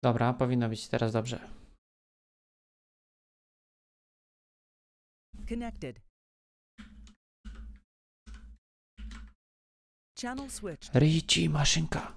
Dobra, powinno być teraz dobrze. Connected. Channel switched. Ryci maszynka.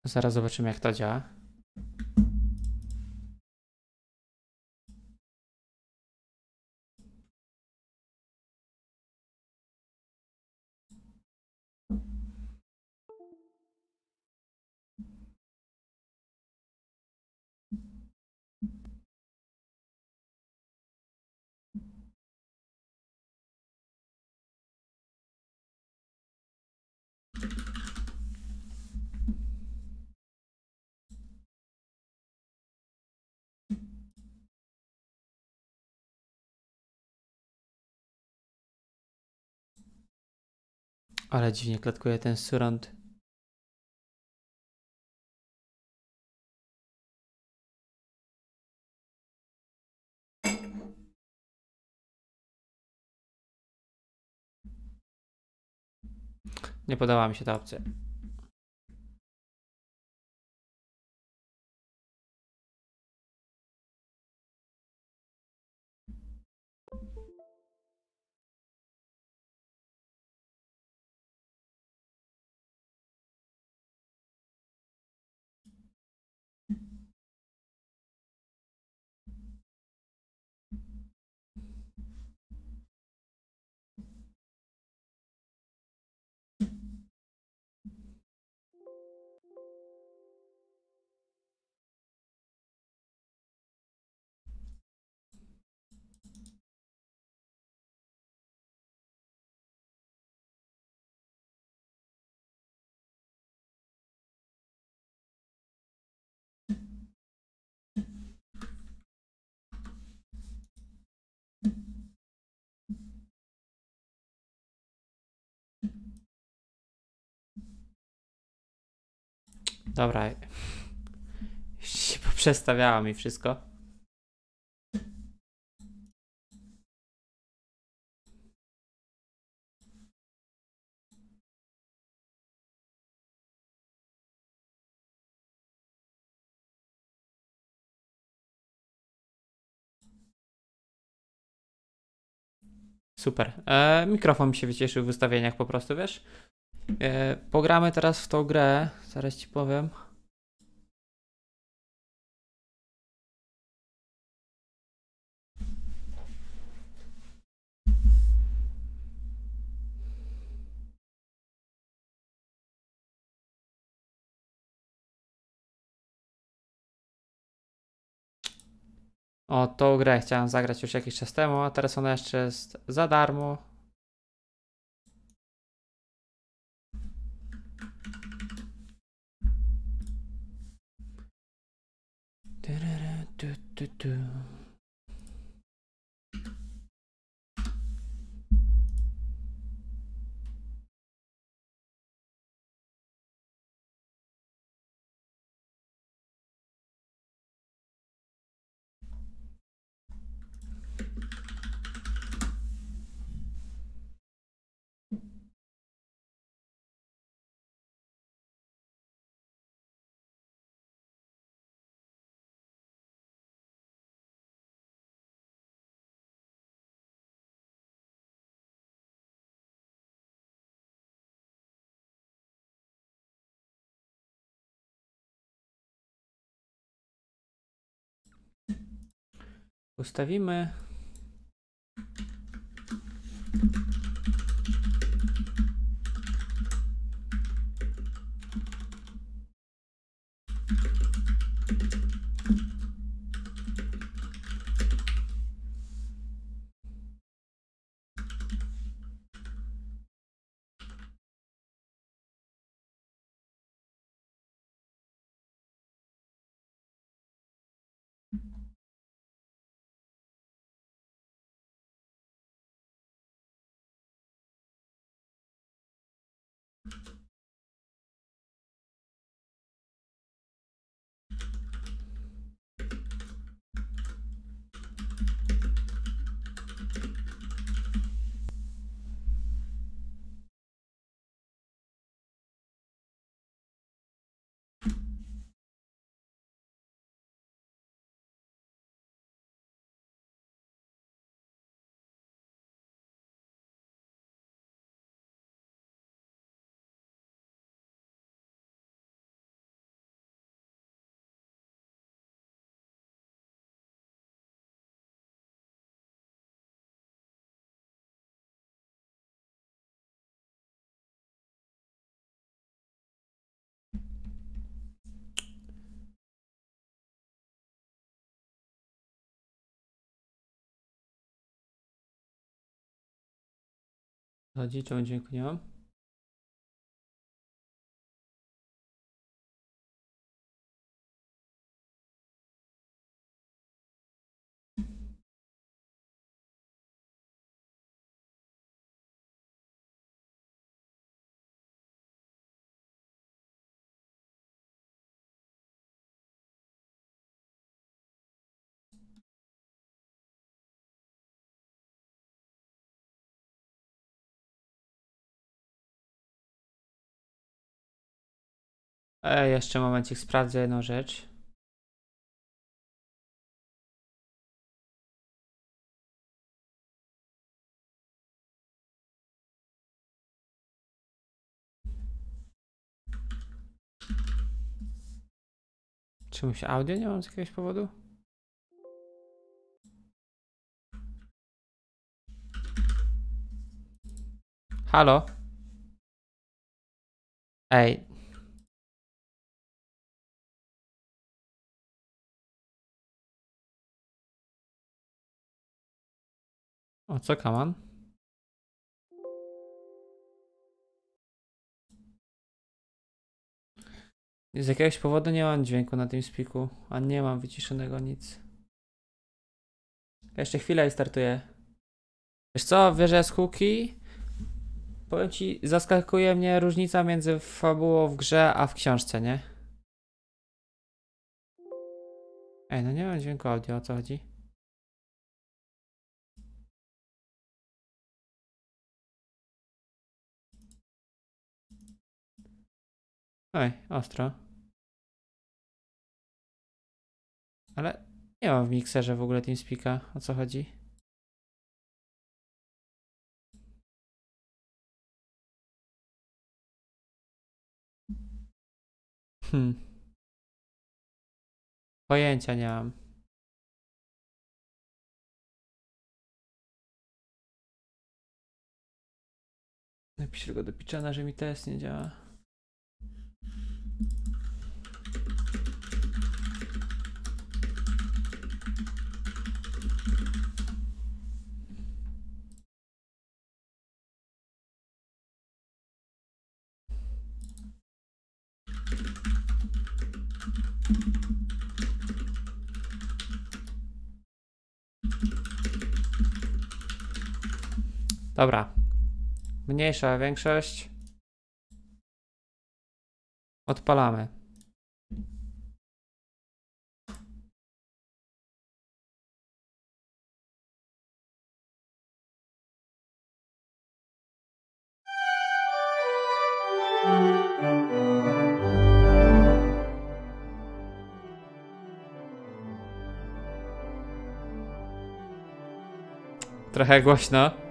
Zaraz zobaczymy, jak to działa. Ale dziwnie klatkuje ten surround. Nie podoba mi się ta opcja. Dobra. Już się poprzestawiało mi wszystko. Super. Mikrofon mi się wycieszył w ustawieniach po prostu, wiesz? Pogramy teraz w tą grę. Zaraz ci powiem. O, tą grę chciałem zagrać już jakiś czas temu, a teraz ona jeszcze jest za darmo. Ustawimy. Chodzi, czemu dźwięku nie mam? Jeszcze momencik, sprawdzę jedną rzecz. Czemu się audio nie mam z jakiegoś powodu? Halo? Ej. O, co kaman? Z jakiegoś powodu nie mam dźwięku na tym spiku, a nie mam wyciszonego nic. Jeszcze chwilę i startuję. Wiesz co, wierzę z huki. Powiem ci, zaskakuje mnie różnica między fabułą w grze, a w książce, nie? Ej, no nie mam dźwięku audio, o co chodzi? Oj, ostro. Ale nie mam w mikserze w ogóle TeamSpeaka, o co chodzi? Pojęcia nie mam. Napiszę go do piczana, że mi test nie działa. Dobra. Mniejsza większość. Odpalamy. Trochę głośno.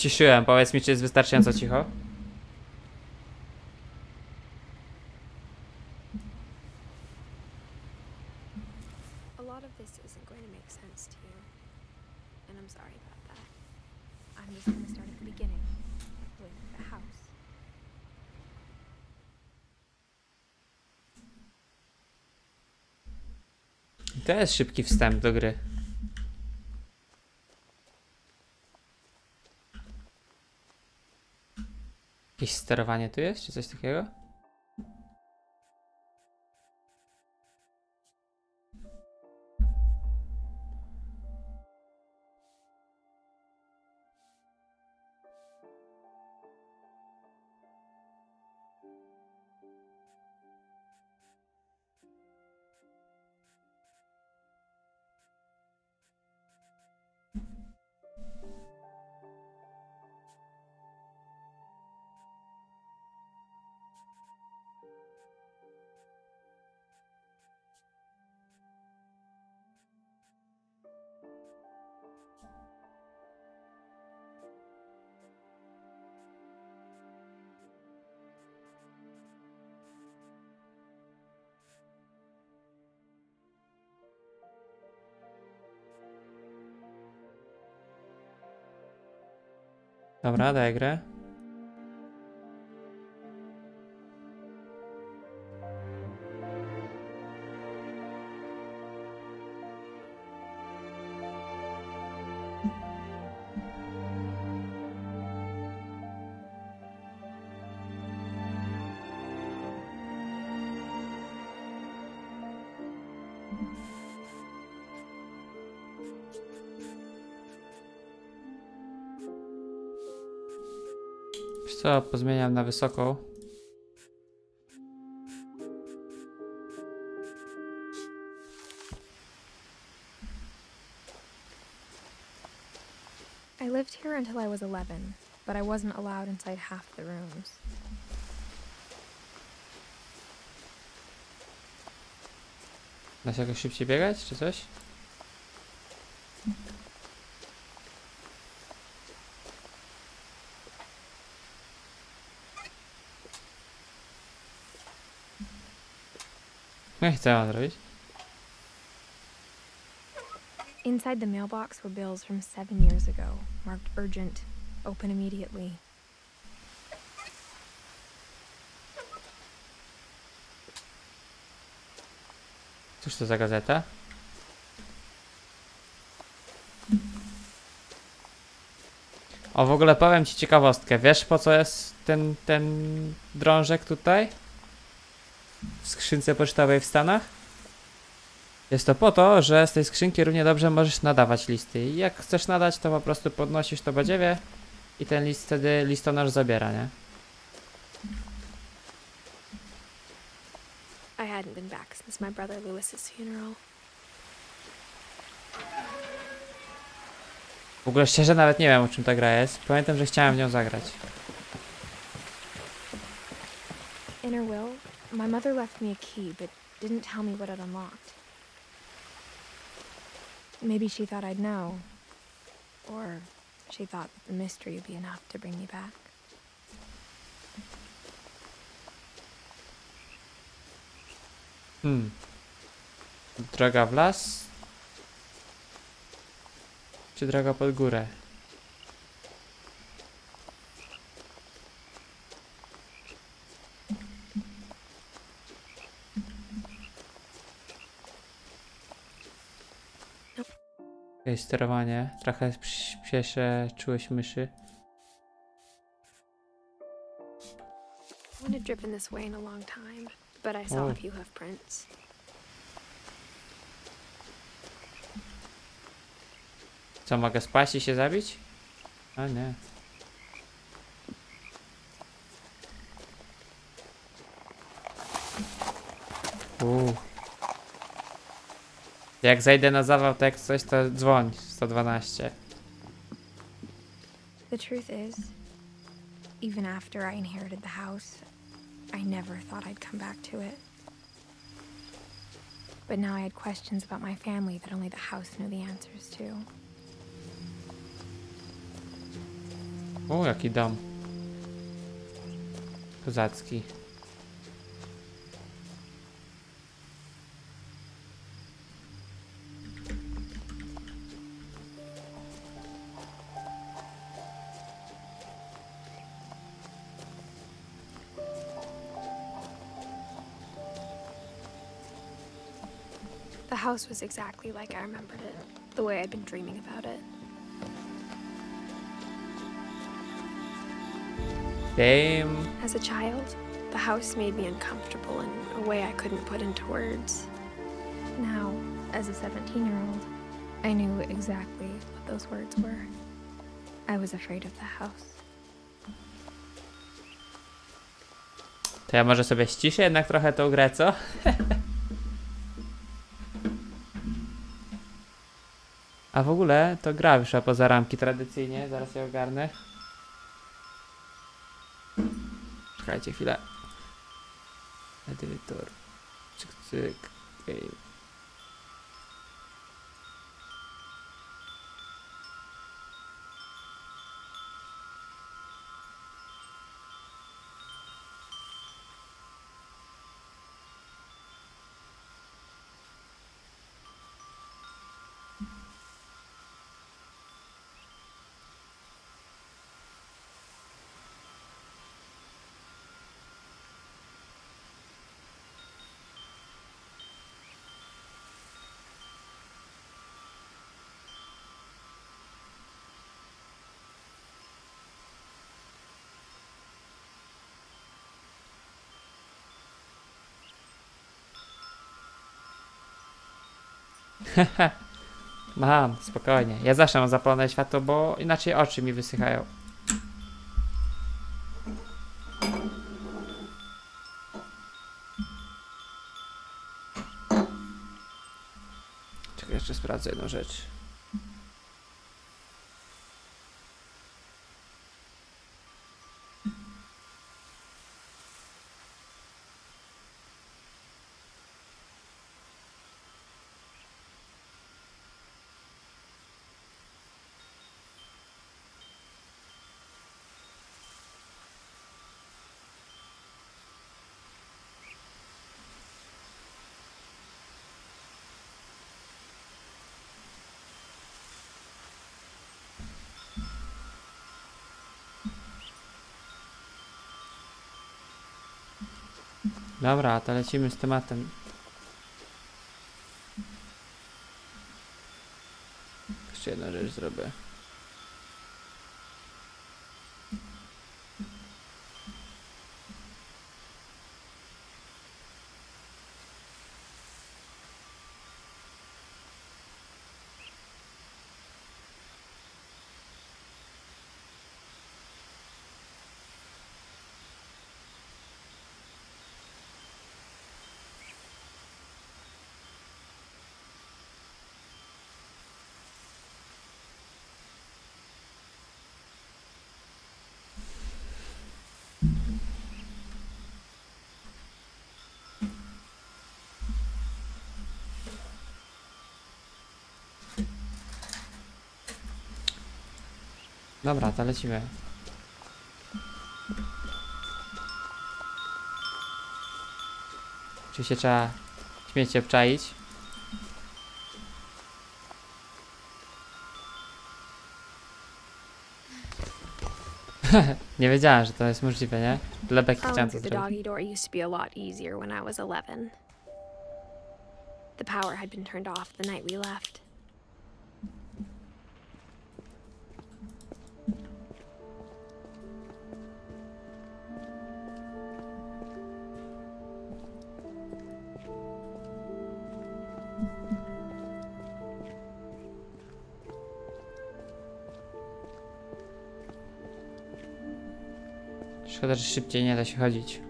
Ściszyłem, powiedz mi, czy jest wystarczająco cicho? A lot of this isn't going to make sense to you, and I'm sorry about that. I'm just going to start at the beginning, with the house. To jest szybki wstęp do gry. Jakieś sterowanie tu jest, czy coś takiego? Dobra, daj grę. Wiesz co, pozmieniam na wysoką. I lived here until I was 11, but I wasn't allowed inside half the rooms. Da się jakoś szybciej biegać, czy coś? Nie chcę mam zrobić. Inside the mailbox were bills from 7 years ago, marked urgent, open immediately. Cóż to za gazeta? O, w ogóle powiem ci ciekawostkę. Wiesz, po co jest ten drążek tutaj? W skrzynce pocztowej w Stanach? Jest to po to, że z tej skrzynki równie dobrze możesz nadawać listy. I jak chcesz nadać, to po prostu podnosisz to badziewie i ten list wtedy listonosz zabiera, nie? I hadn't been back since my brother Lewis's funeral. W ogóle szczerze nawet nie wiem, o czym ta gra jest. Pamiętam, że chciałem w nią zagrać. In her will, my mother left me a key, but didn't tell me what it unlocked. Maybe she thought I'd know. Or she thought that the mystery would be enough to bring me back. Droga w las? Czy droga pod górę? Jakieś sterowanie. Trochę przyspieszę czułość myszy. I haven't driven this way in a long time, but I saw a few hoof prints. Co, mogę spaść i się zabić? A nie. Jak zajdę na zawał, to jak coś, to dzwoń 112. The truth is, even after I inherited the house, I never thought I'd come back to it. But now I had questions about my family that only the house knew the answers to. O, jaki dom. Kozacki. The house was exactly like I remembered it, the way I'd been dreaming about it. Damn. As a child, the house made me uncomfortable in a way I couldn't put into words. Now, as a 17-year-old, I knew exactly what those words were. I was afraid of the house. To ja może sobie ściszę jednak trochę tą grę, co? A w ogóle to gra wyszła poza ramki tradycyjnie, zaraz je ogarnę. Czekajcie chwilę. Edytor. Cyk, cyk. Okay. Mam, spokojnie. Ja zawsze mam zapalone światło, bo inaczej oczy mi wysychają. Czekaj, jeszcze sprawdzę jedną rzecz. Dobra, to lecimy z tematem. Jeszcze jedną rzecz zrobię. Dobra, to lecimy. Oczywiście trzeba śmiecie obczaić. Nie wiedziałem, że to jest możliwe, nie? Dla Becky chciałem to The zrobić. doggy door used to be a lot easier when I was 11. The power had been turned off the night we left. Szkoda, że szybciej nie da się chodzić.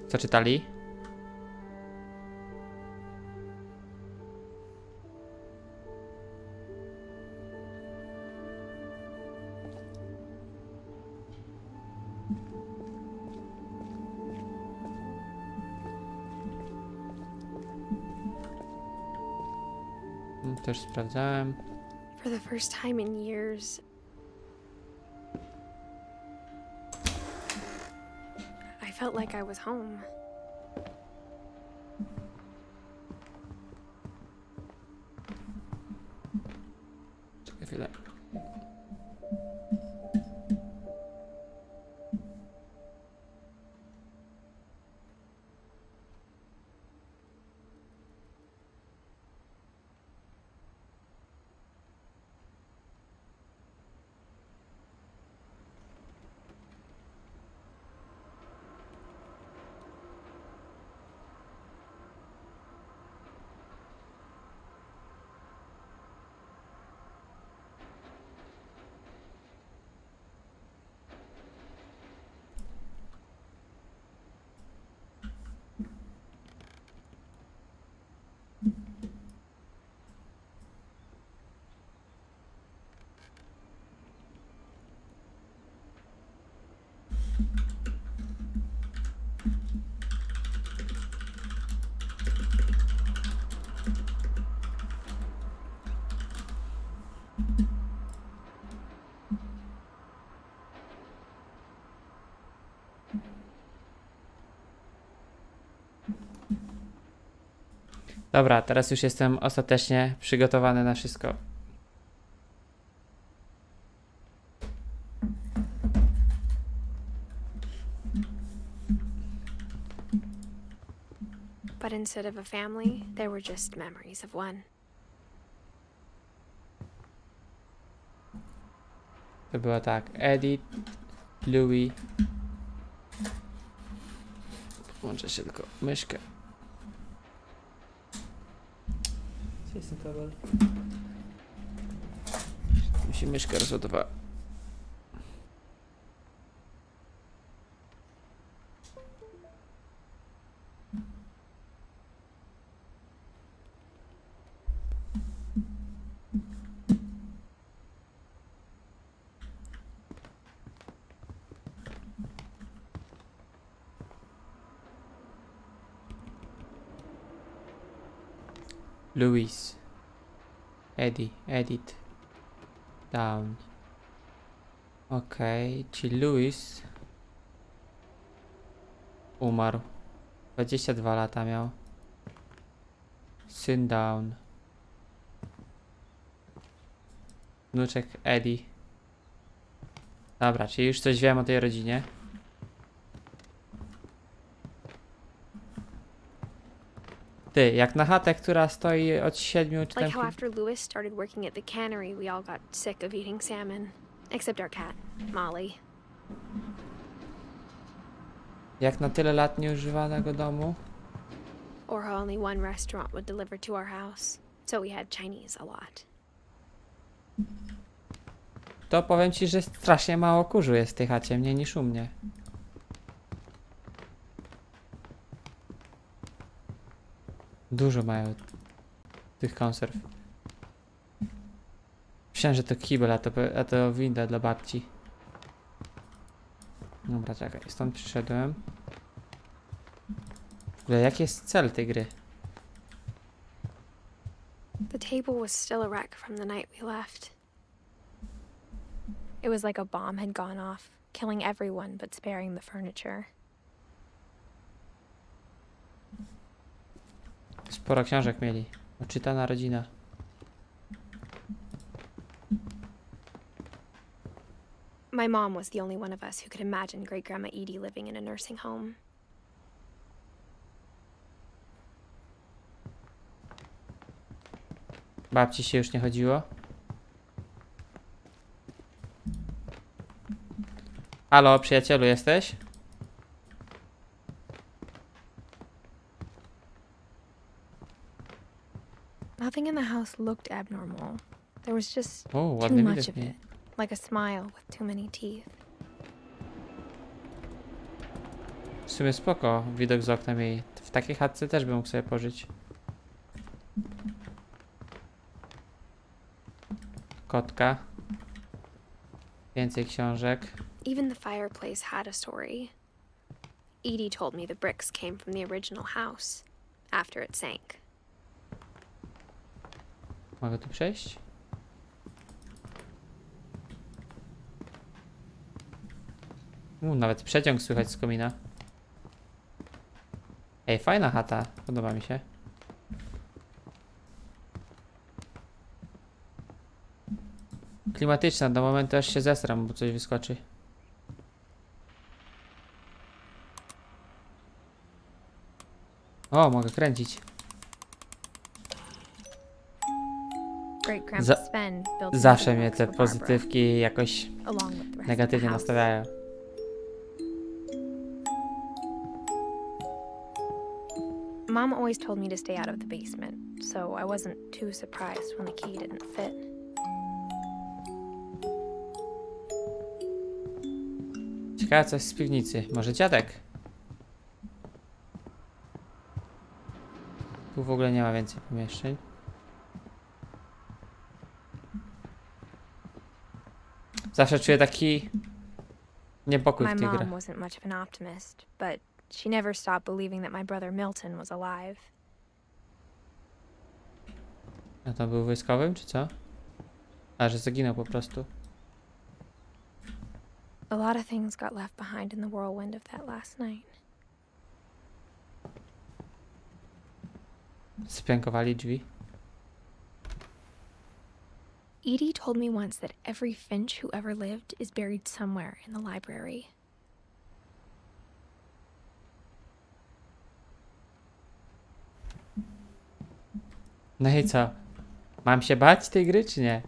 Co czytali? Też sprawdzałem. For the first time in years, I felt like I was home. Czekaj chwilę. Dobra, teraz już jestem ostatecznie przygotowany na wszystko. But instead of a family, there were just memories of one. To było tak, Edith, Louis. Włączę się tylko myszkę. Gdzie jest ten kabel? Mi się myszka rozładowała. Louis, Eddie, Edith, Down. Okej, czyli Louis umarł. 22 lata miał. Syn Down. Wnuczek Eddie. Dobra, czyli już coś wiem o tej rodzinie. Ty, jak na chatę, która stoi od 7 czy tam... Like how after Louis started working at the cannery, we all got sick of eating salmon. Except our cat, Molly. Jak na tyle lat nieużywanego domu. Or how only one restaurant would deliver to our house. So we had Chinese a lot. To powiem ci, że strasznie mało kurzu jest w tej chacie, mniej niż u mnie. Dużo mają tych konserw. Myślałem, że to kibel, a to winda dla babci. Dobra, czekaj, stąd przyszedłem. W ogóle jaki jest cel tej gry? The table was still a wreck from the night we left. It was like a bomb had gone off, killing everyone but sparing the furniture. Sporo książek mieli. Oczytana rodzina. My mom was the only one of us who could imagine Great Grandma Edie living in a nursing home. Babci się już nie chodziło? Halo, przyjacielu, jesteś? Nothing in the house looked abnormal. There was just O, too ładny much widok of mieli. it, like a smile with too many teeth. W sumie spoko, widok z okna mieli. W takiej chatce też bym mógł sobie pożyć. Kotka. Więcej książek. Even the fireplace had a story. Edie told me the bricks came from the original house, after it sank. Mogę tu przejść? Nawet przeciąg słychać z komina. Ej, fajna chata. Podoba mi się. Klimatyczna, do momentu aż się zesram, bo coś wyskoczy. O, mogę kręcić. Zawsze mnie te pozytywki jakoś negatywnie nastawiają. Mom always told me to stay out of the basement, so I wasn't too surprised when the key didn't fit. Ciekawe coś z piwnicy. Może dziadek? Tu w ogóle nie ma więcej pomieszczeń. Zawsze czuję taki niepokój w tej grze. My mom wasn't much of an optimist, but she never stopped believing that my brother Milton was alive. A to był wojskowym, czy co? A, że zaginął po prostu. A lot of things got left behind in the whirlwind of that last night. Spiękowali drzwi. Edie told me once that every Finch who ever lived is buried somewhere in the library. No i co? Mam się bać tej gry, czy nie?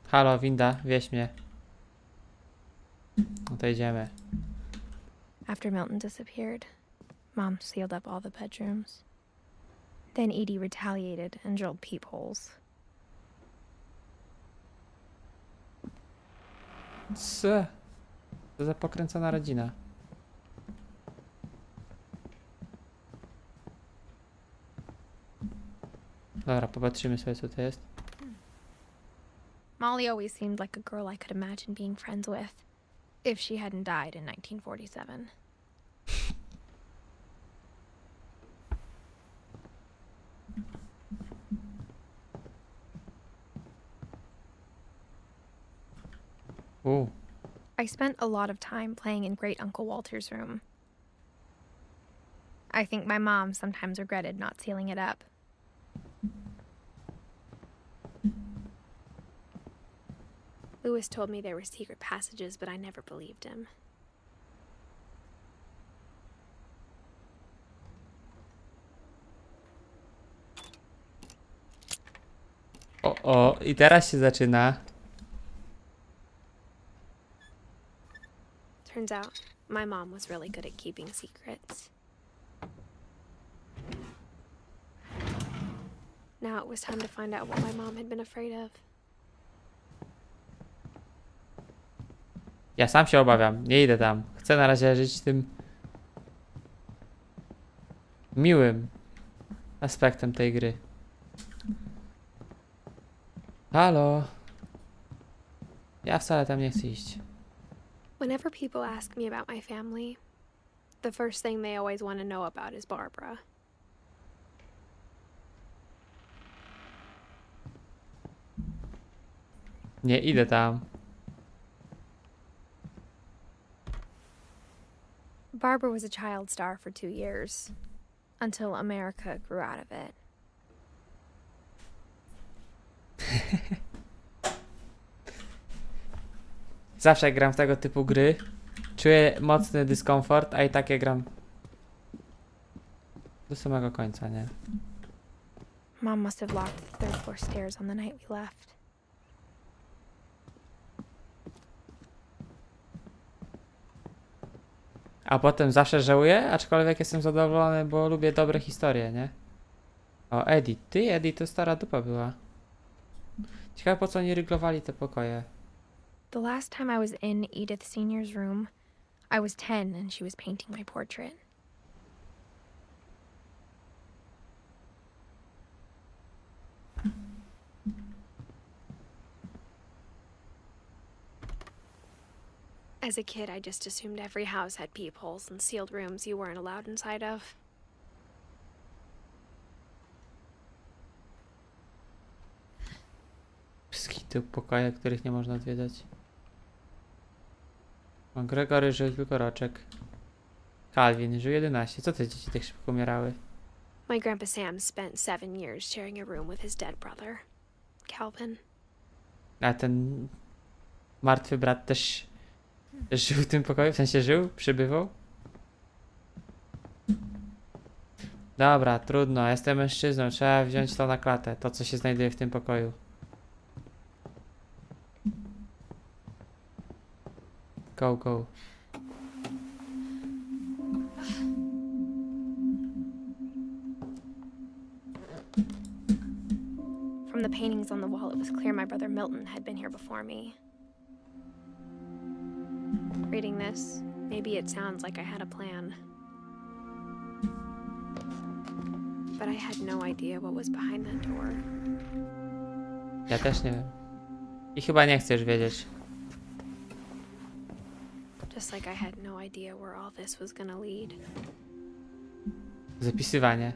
Halo, winda, wieź mnie. No to idziemy. After Milton disappeared, Mom sealed up all the bedrooms. Then Edie retaliated and drilled peepholes. Co? To za pokręcona rodzina. Dobra, popatrzymy sobie, co to jest. Molly always seemed like a girl I could imagine being friends with, if she hadn't died in 1947. I spent a lot of time playing in Great Uncle Walter's room. I think my mom sometimes regretted not sealing it up. Lewis told me there were secret passages, but I never believed him. O, i teraz się zaczyna. Turns out, my mom was really good at keeping secrets. Now it was time to find out what my mom had been afraid of. Ja sam się obawiam, nie idę tam. Chcę na razie żyć tym miłym aspektem tej gry. Halo? Ja wcale tam nie chcę iść. Whenever people ask me about my family, the first thing they always want to know about is Barbara. Nie idę tam. Barbara was a child star for 2 years, until America grew out of it. Zawsze jak gram w tego typu gry, czuję mocny dyskomfort, a i tak ja gram do samego końca, nie? Mom must have locked the third floor stairs on the night we left. A potem zawsze żałuję, aczkolwiek jestem zadowolony, bo lubię dobre historie, nie? O, Edith. Edith to stara dupa była. Ciekawe, po co oni ryglowali te pokoje. The last time I was in Edith Senior's room, I was 10 and she was painting my portrait. As a kid, I just assumed every house had peepholes and sealed rooms you weren't allowed inside of. Wszystkich tych pokoje, których nie można odwiedzać. O, Gregory żył tylko roczek. Calvin żył 11. Co te dzieci tak szybko umierały? My grandpa Sam spent 7 years sharing a room with his dead brother, Calvin. A ten martwy brat też żył w tym pokoju? W sensie żył? Przybywał? Dobra, trudno. Jestem mężczyzną. Trzeba wziąć to na klatę. To, co się znajduje w tym pokoju. Go, go. From the paintings on the wall, it was clear my brother Milton had been here before me. Reading this, maybe it sounds like I had a plan. But I had no idea what was behind that door. Ja też nie wiem. I chyba nie chcesz wiedzieć. Just like I had no idea where all this was gonna lead. Zapisywanie.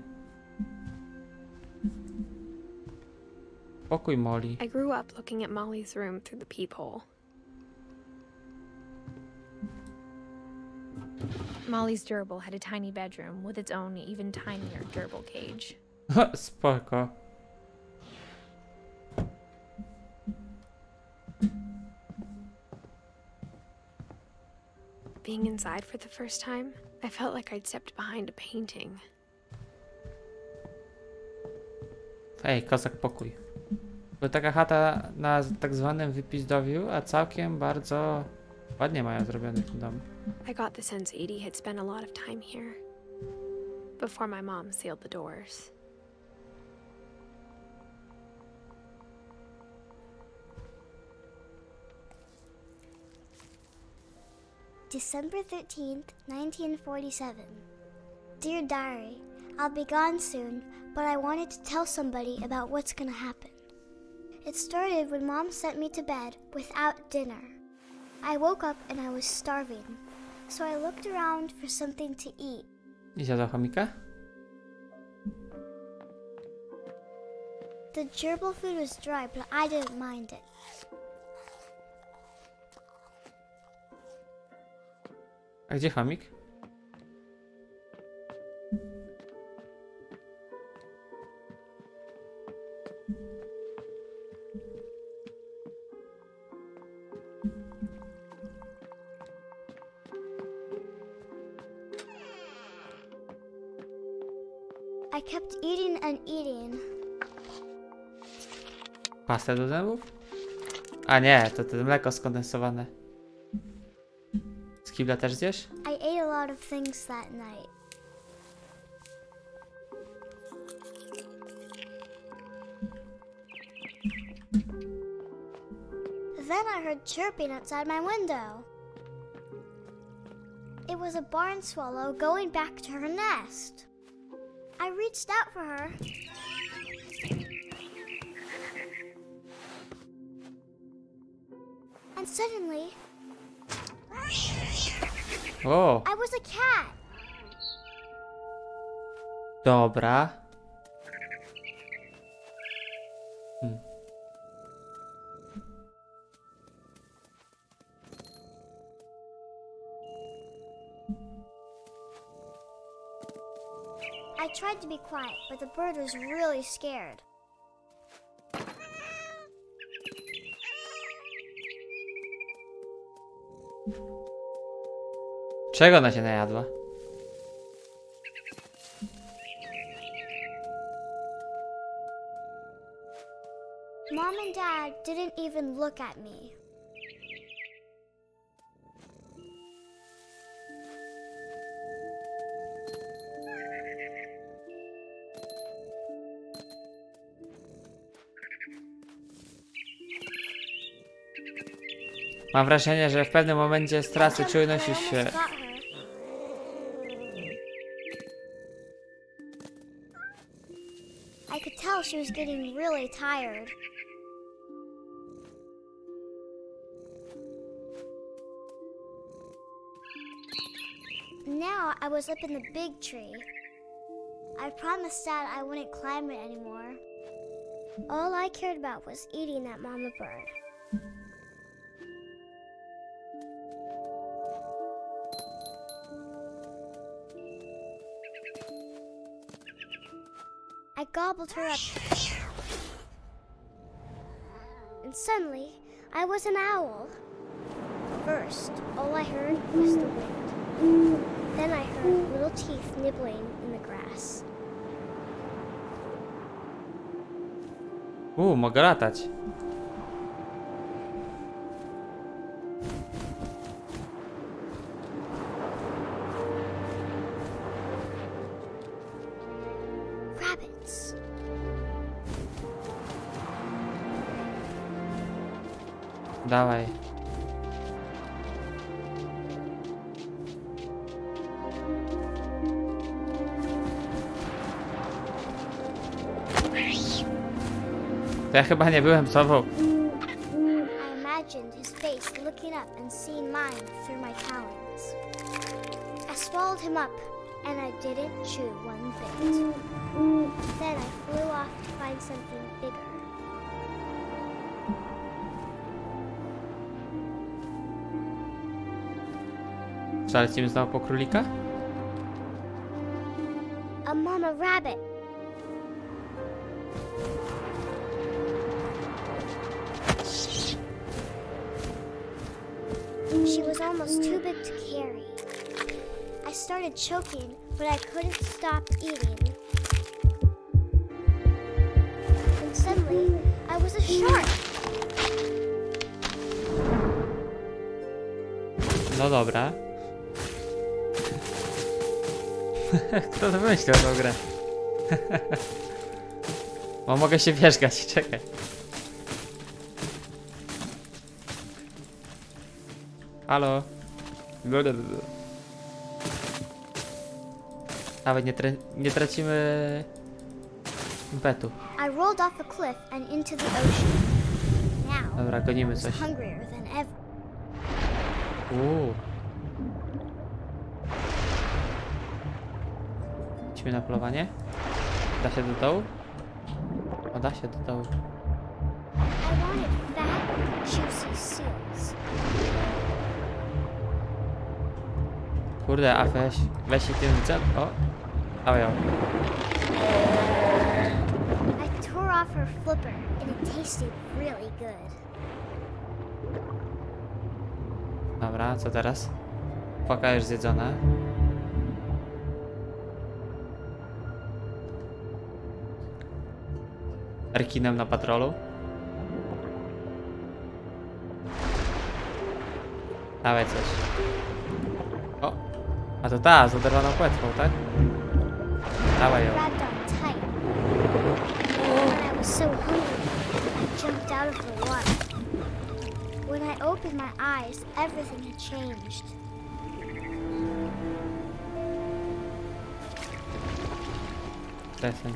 Pokój Molly. I grew up looking at Molly's room through the peephole. Molly's gerbil had a tiny bedroom with its own even tinier gerbil cage. Spoko. Being inside for the first time, I felt like I'd stepped behind a painting. Ej, kozak pokój. Bo taka chata na tak zwanym wypizdowiu, a całkiem bardzo ładnie mają zrobiony ten dom. I got the sense Edie had spent a lot of time here before my mom sealed the doors. December 13th, 1947. Dear Diary, I'll be gone soon, but I wanted to tell somebody about what's gonna happen. It started when Mom sent me to bed without dinner. I woke up and I was starving, so I looked around for something to eat. I zjadła chomika? The gerbil food was dry, but I didn't mind it. A gdzie chomik? I kept eating and eating. Pastę do zębów? A nie, to mleko skondensowane. Z kibla też zjesz? I ate a lot of things that night. Then I heard chirping outside my window. It was a barn swallow going back to her nest. I reached out for her. And suddenly, O, I was a cat. dobra. I tried to be quiet, but the bird was really scared. Czego ona się najadła? Mom and Dad didn't even look at me. Mam wrażenie, że w pewnym momencie stracę czujność i I się... almost got her. I could tell she was getting really tired. And now I was up in the big tree. I promised Dad I wouldn't climb it anymore. All I cared about was eating that mama bird. I gobbled her up. And suddenly, I was an owl. First, all I heard was the wind. Then I heard little teeth nibbling in the grass. Mogę latać. Rabbits. Dawaj. To ja chyba nie byłem sobą. I imagined his face looking up and seeing mine through my talons. I swallowed him up, and I didn't chew one bit. Then I flew off to find something bigger. Zalecimy znowu po królika? A mama rabbit. She was almost too big to carry. I started choking, but I couldn't stop eating. And suddenly, I was a shark. No dobra. Kto to wymyślił tą grę? Bo mogę się wierzgać, czekaj. Halo? Nawet nie tracimy impetu. I rolled off a cliff and into the ocean. Now, Dobra, gonimy I was coś. hungrier than ever. Idźmy na polowanie. Da się do dołu? O, da się do dołu. I wanted fat, juicy seals. Kurde, a weź się tym widzę. O! Dawaj ją. I tore off her flipper and it tasted really good. Dobra, co teraz? Płaka już zjedzona. Rekinem na patrolu. Dawaj coś. O! A to ta, z oderwaną płetwą, tak? Dawaj ją. Grabbed on tight. When I was so hungry, I jumped out of the water. When I opened my eyes, everything had changed. Przestań.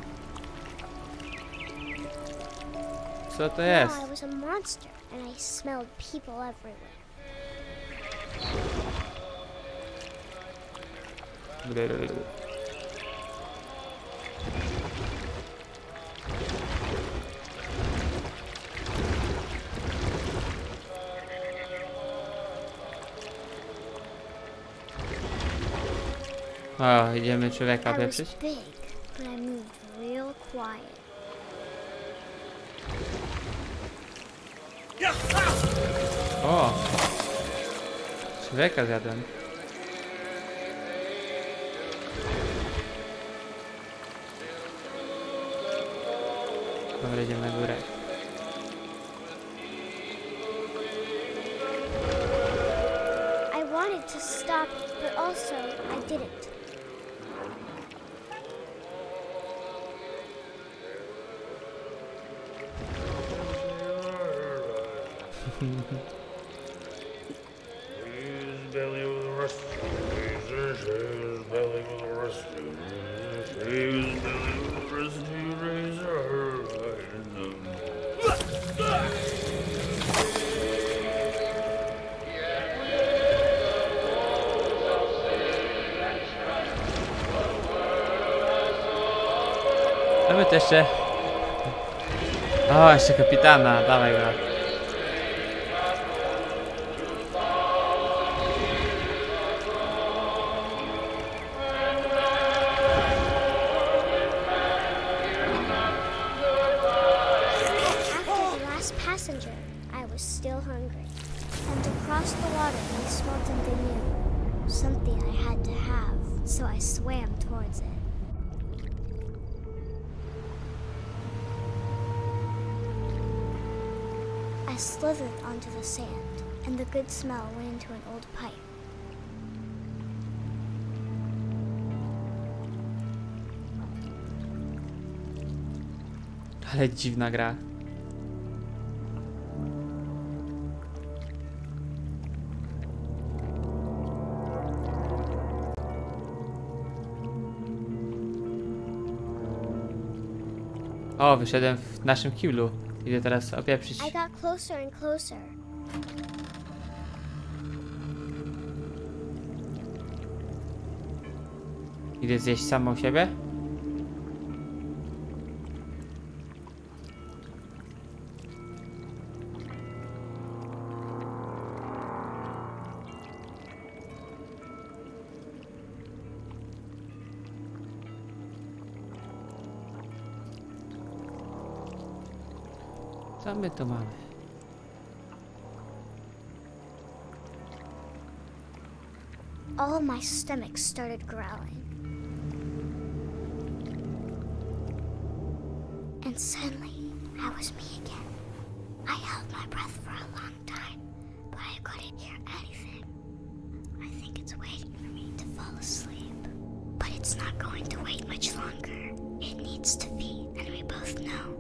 Co to Now jest? I was a monster and I smelled people everywhere. O, idziemy człowieka I was pieprzyć? big, but I moved real quiet. O! Człowieka zjadłem. Dobra, idziemy na górę. I wanted to stop, but also I didn't. To my to jeszcze... O, jeszcze kapitana, dawaj go. After the last passenger, I was still hungry. And to cross the water, I smelled something new. Something I had to have, so I swam towards it. I slithered onto the sand, and the good smell went into an old pipe. Ale dziwna gra. O, wyszedłem w naszym kiblu. Idę teraz opieprzyć. I got closer and closer. Idę zjeść samą siebie? Co my tu mamy? All my stomach started growling. And suddenly, I was me again. I held my breath for a long time, but I couldn't hear anything. I think it's waiting for me to fall asleep. But it's not going to wait much longer. It needs to feed, and we both know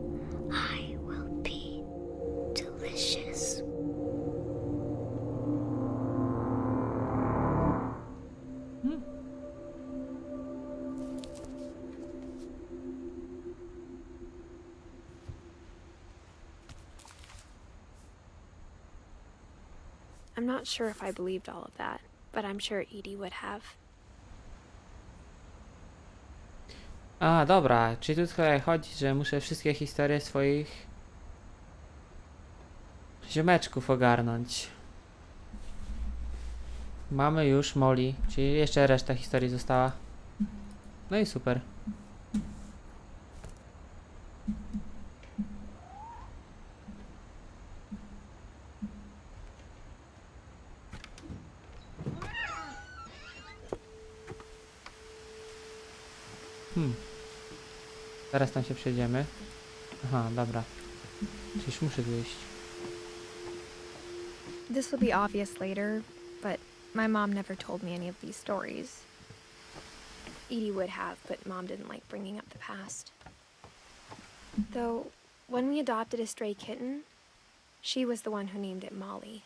I will be delicious. I'm not sure if I believed all of that, but I'm sure Edie would have. A, dobra, czyli tu tutaj chodzi, że muszę wszystkie historie swoich ziomeczków ogarnąć. Mamy już Molly, czyli jeszcze reszta historii została. No i super. Zaraz tam się przejdziemy. Aha, dobra. Przecież muszę tu iść. This will be obvious later, but my mom never told me any of these stories. Edie would have, but Mom didn't like bringing up the past. Though, when we adopted a stray kitten, she was the one who named it Molly.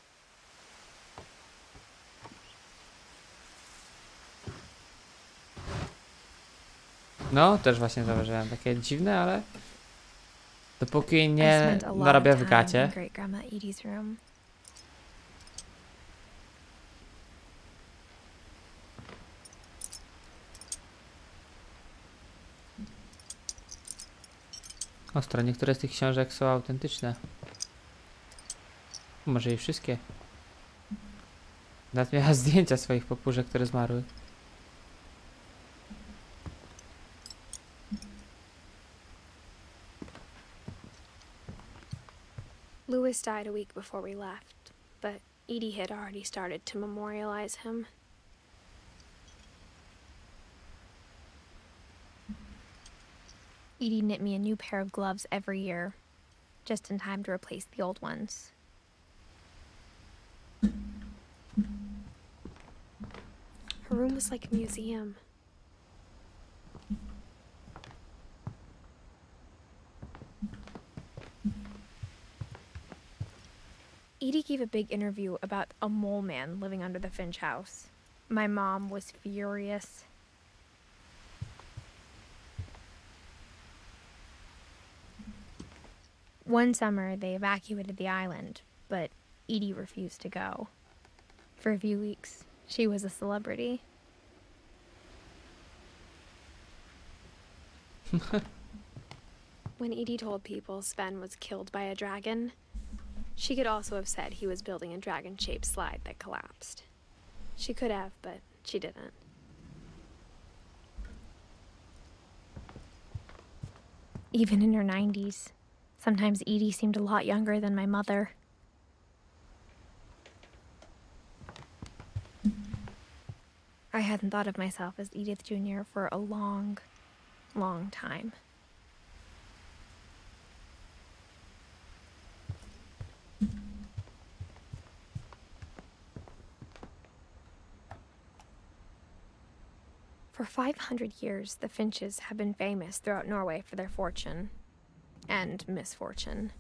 No, też właśnie zauważyłem. Takie dziwne, ale... Dopóki I nie spent a lot of narobię w time gacie. in Great Grandma Edie's room. Ostro, niektóre z tych książek są autentyczne. Może i wszystkie. Nawet miała zdjęcia swoich papúżek, które zmarły. Louis died a week before we left, but Edie had already started to memorialize him. Edie knit me a new pair of gloves every year, just in time to replace the old ones. Her room was like a museum. Edie gave a big interview about a mole man living under the Finch house. My mom was furious. One summer, they evacuated the island, but Edie refused to go. For a few weeks, she was a celebrity. When Edie told people Sven was killed by a dragon, she could also have said he was building a dragon-shaped slide that collapsed. She could have, but she didn't. Even in her 90s, sometimes Edie seemed a lot younger than my mother. I hadn't thought of myself as Edith Jr. for a long, long time. For 500 years, the Finches have been famous throughout Norway for their fortune and misfortune.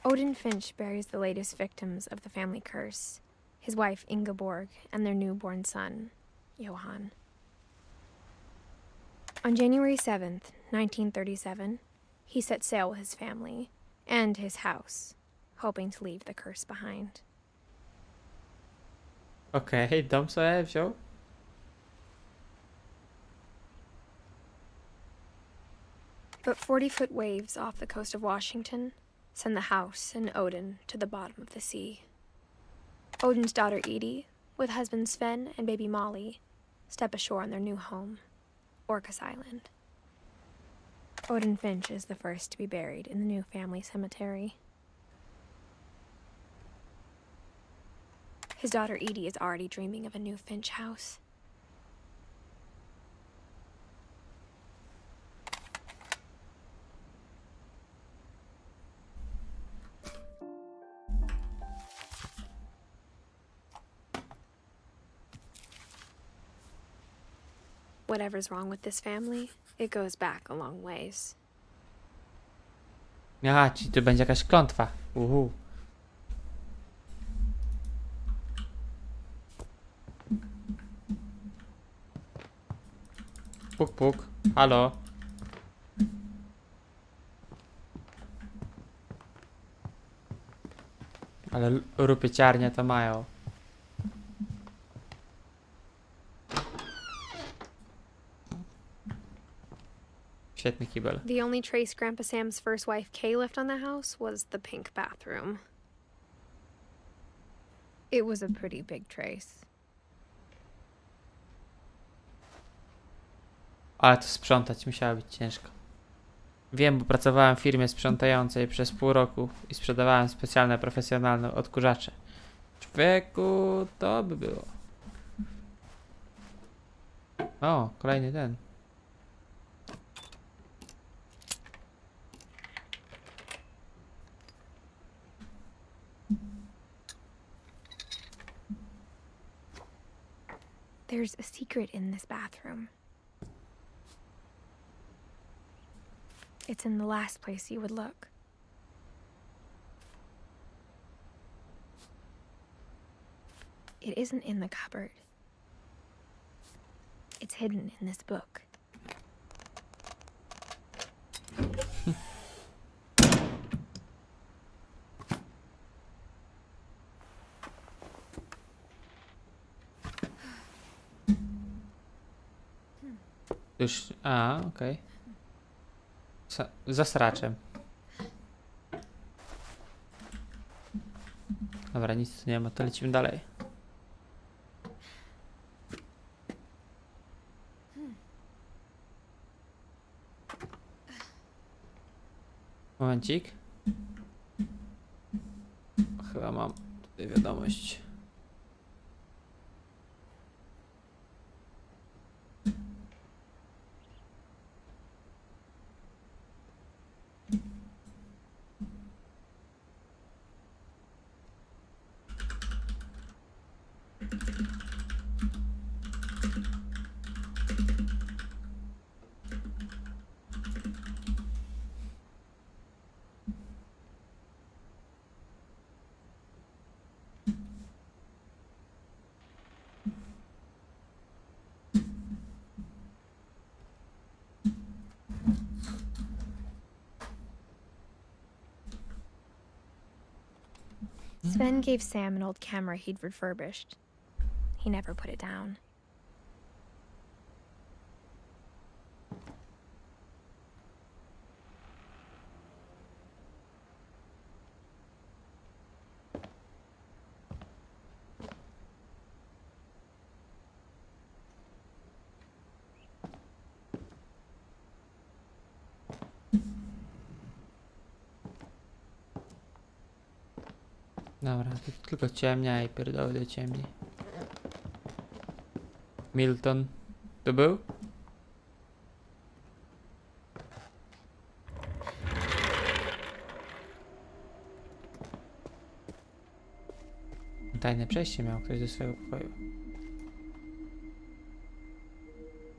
Odin Finch buries the latest victims of the family curse, his wife Ingeborg and their newborn son, Johan. On January 7th, 1937, he set sail with his family and his house, hoping to leave the curse behind. Okej, dom sobie wziął. But 40-foot waves off the coast of Washington send the house and Odin to the bottom of the sea. Odin's daughter Edie, with husband Sven and baby Molly, step ashore on their new home, Orcas Island. Odin Finch is the first to be buried in the new family cemetery. His daughter Edie is already dreaming of a new Finch house. Whatever's wrong with this family, it goes back a long ways. Aha, czyli tu będzie jakaś klątwa. Puk, puk. Halo. Ale rupieciarnie to mają. Świetny kibel. The only trace Grandpa Sam's first wife Kay left on the house was the pink bathroom. It was a pretty big trace. Ale to sprzątać musiało być ciężko. Wiem, bo pracowałem w firmie sprzątającej przez pół roku i sprzedawałem specjalne profesjonalne odkurzacze. Człowieku, to by było. O, kolejny ten. There's a secret in this bathroom. It's in the last place you would look. It isn't in the cupboard. It's hidden in this book. Już, okej. Za sraczem. Dobra, nic tu nie ma, to lecimy dalej. Momencik. Chyba mam tutaj wiadomość. Sven gave Sam an old camera he'd refurbished. He never put it down. Dobra, tu tylko ciemnia i pierdoły do ciemni. Milton. Tu był? Tajne przejście miał ktoś do swojego pokoju.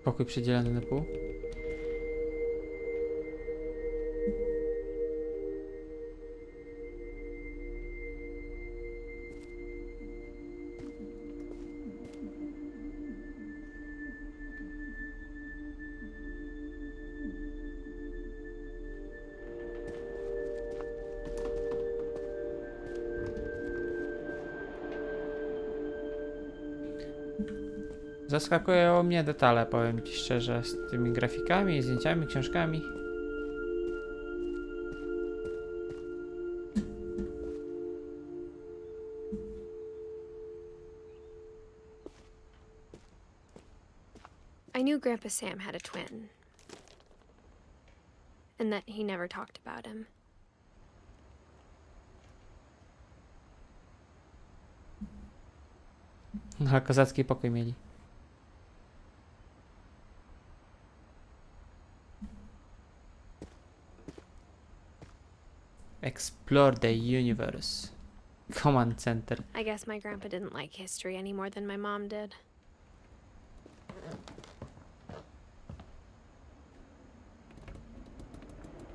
Pokój przedzielony na pół. Zaskakują mnie detale, powiem ci szczerze, z tymi grafikami, zdjęciami, książkami. I knew Grandpa Sam had a twin, and that he never talked about him. No, kozacki pokój mieli. Explore the universe. Command center. I guess my grandpa didn't like history any more than my mom did.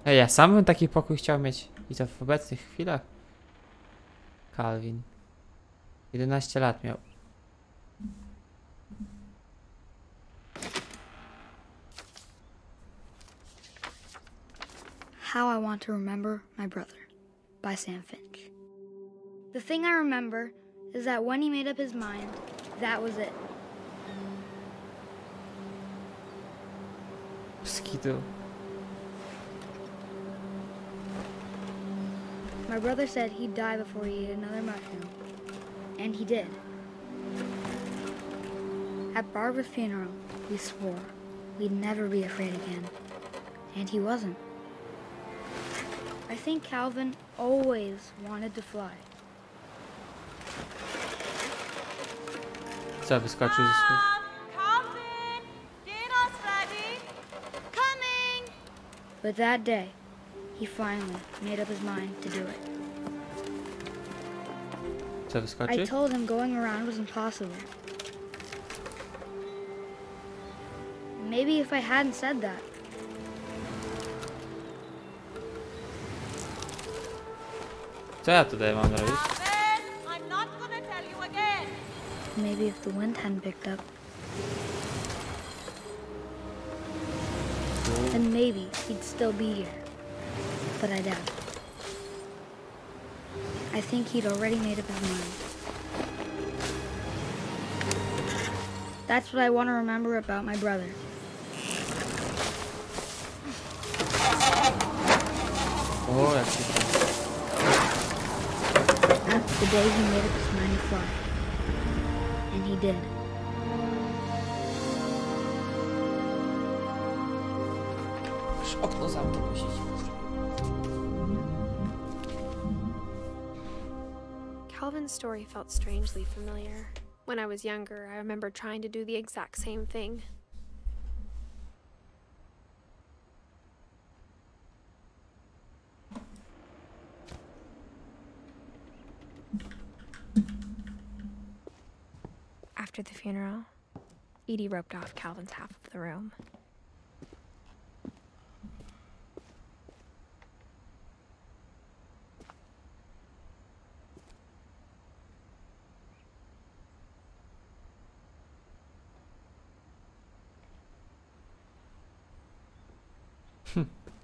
Ej, ja sam bym taki pokój chciał mieć. I to w obecnych chwilach. Calvin. 11 lat miał. How I Want to Remember My Brother by Sam Finch. The thing I remember is that when he made up his mind, that was it. Skidu. My brother said he'd die before he ate another mushroom. And he did. At Barbara's funeral, we swore we'd never be afraid again. And he wasn't. I think Calvin always wanted to fly. Co, wyskoczył ze swój... Calvin, dinner's ready. Coming. But that day, he finally made up his mind to do it. Co, I wyskoczy? told him going around was impossible. Maybe if I hadn't said that, Co ja tutaj mam robić? Calvin, I'm not gonna tell you again. maybe if the wind hadn't picked up, then maybe he'd still be here. But I doubt it. I think he'd already made up his mind. That's what I want to remember about my brother. O, jak się... The day he made up his mind to fly. And he did. Aż okno zamknął musieć. Calvin's story felt strangely familiar. When I was younger, I remember trying to do the exact same thing. After the funeral, Edie roped off Calvin's half of the room.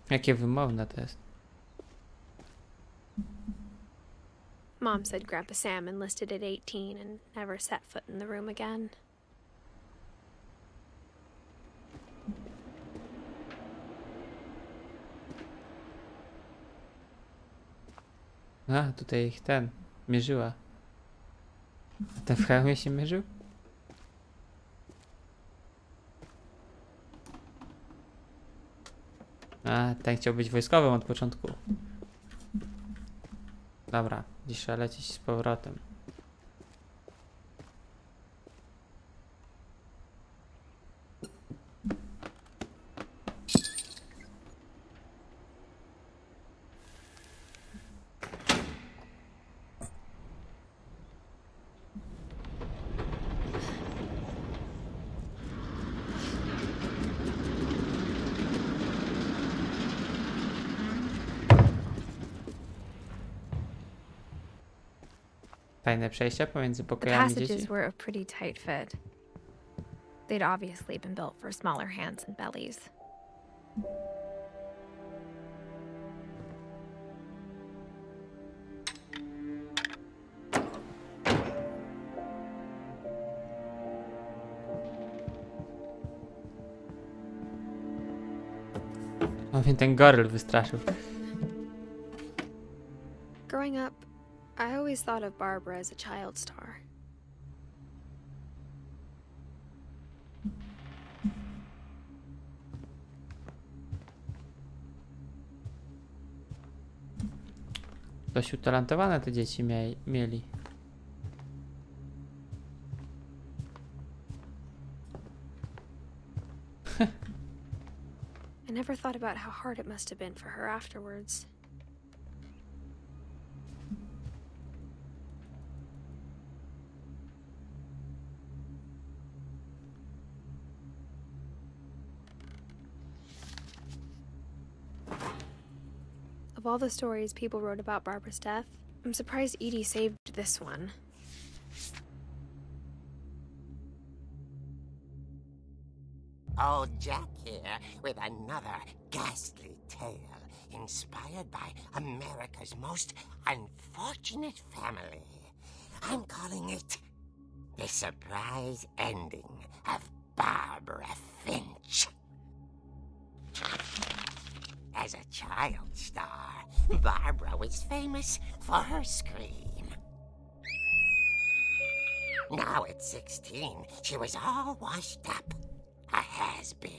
Jakie wymowne to jest. Mom said Grandpa Sam enlisted at 18 and never set foot in the room again. A, tutaj ich ten... mierzyła. A ten w hełmie się mierzył? A, ten chciał być wojskowym od początku. Dobra, Gdzieś trzeba lecieć z powrotem. Fajne przejścia pomiędzy The pokojami dzieci. passages were a pretty tight fit. They'd obviously been built for smaller hands and bellies. O, mnie ten goryl wystraszył. Growing up, I always thought of Barbara as a child star. Dość utalentowane te dzieci mieli. I never thought about how hard it must have been for her afterwards. Of all the stories people wrote about Barbara's death, I'm surprised Edie saved this one. Old Jack here with another ghastly tale inspired by America's most unfortunate family. I'm calling it The Surprise Ending of Barbara Finch. As a child star, Barbara was famous for her scream. Now at 16, she was all washed up. A has-been.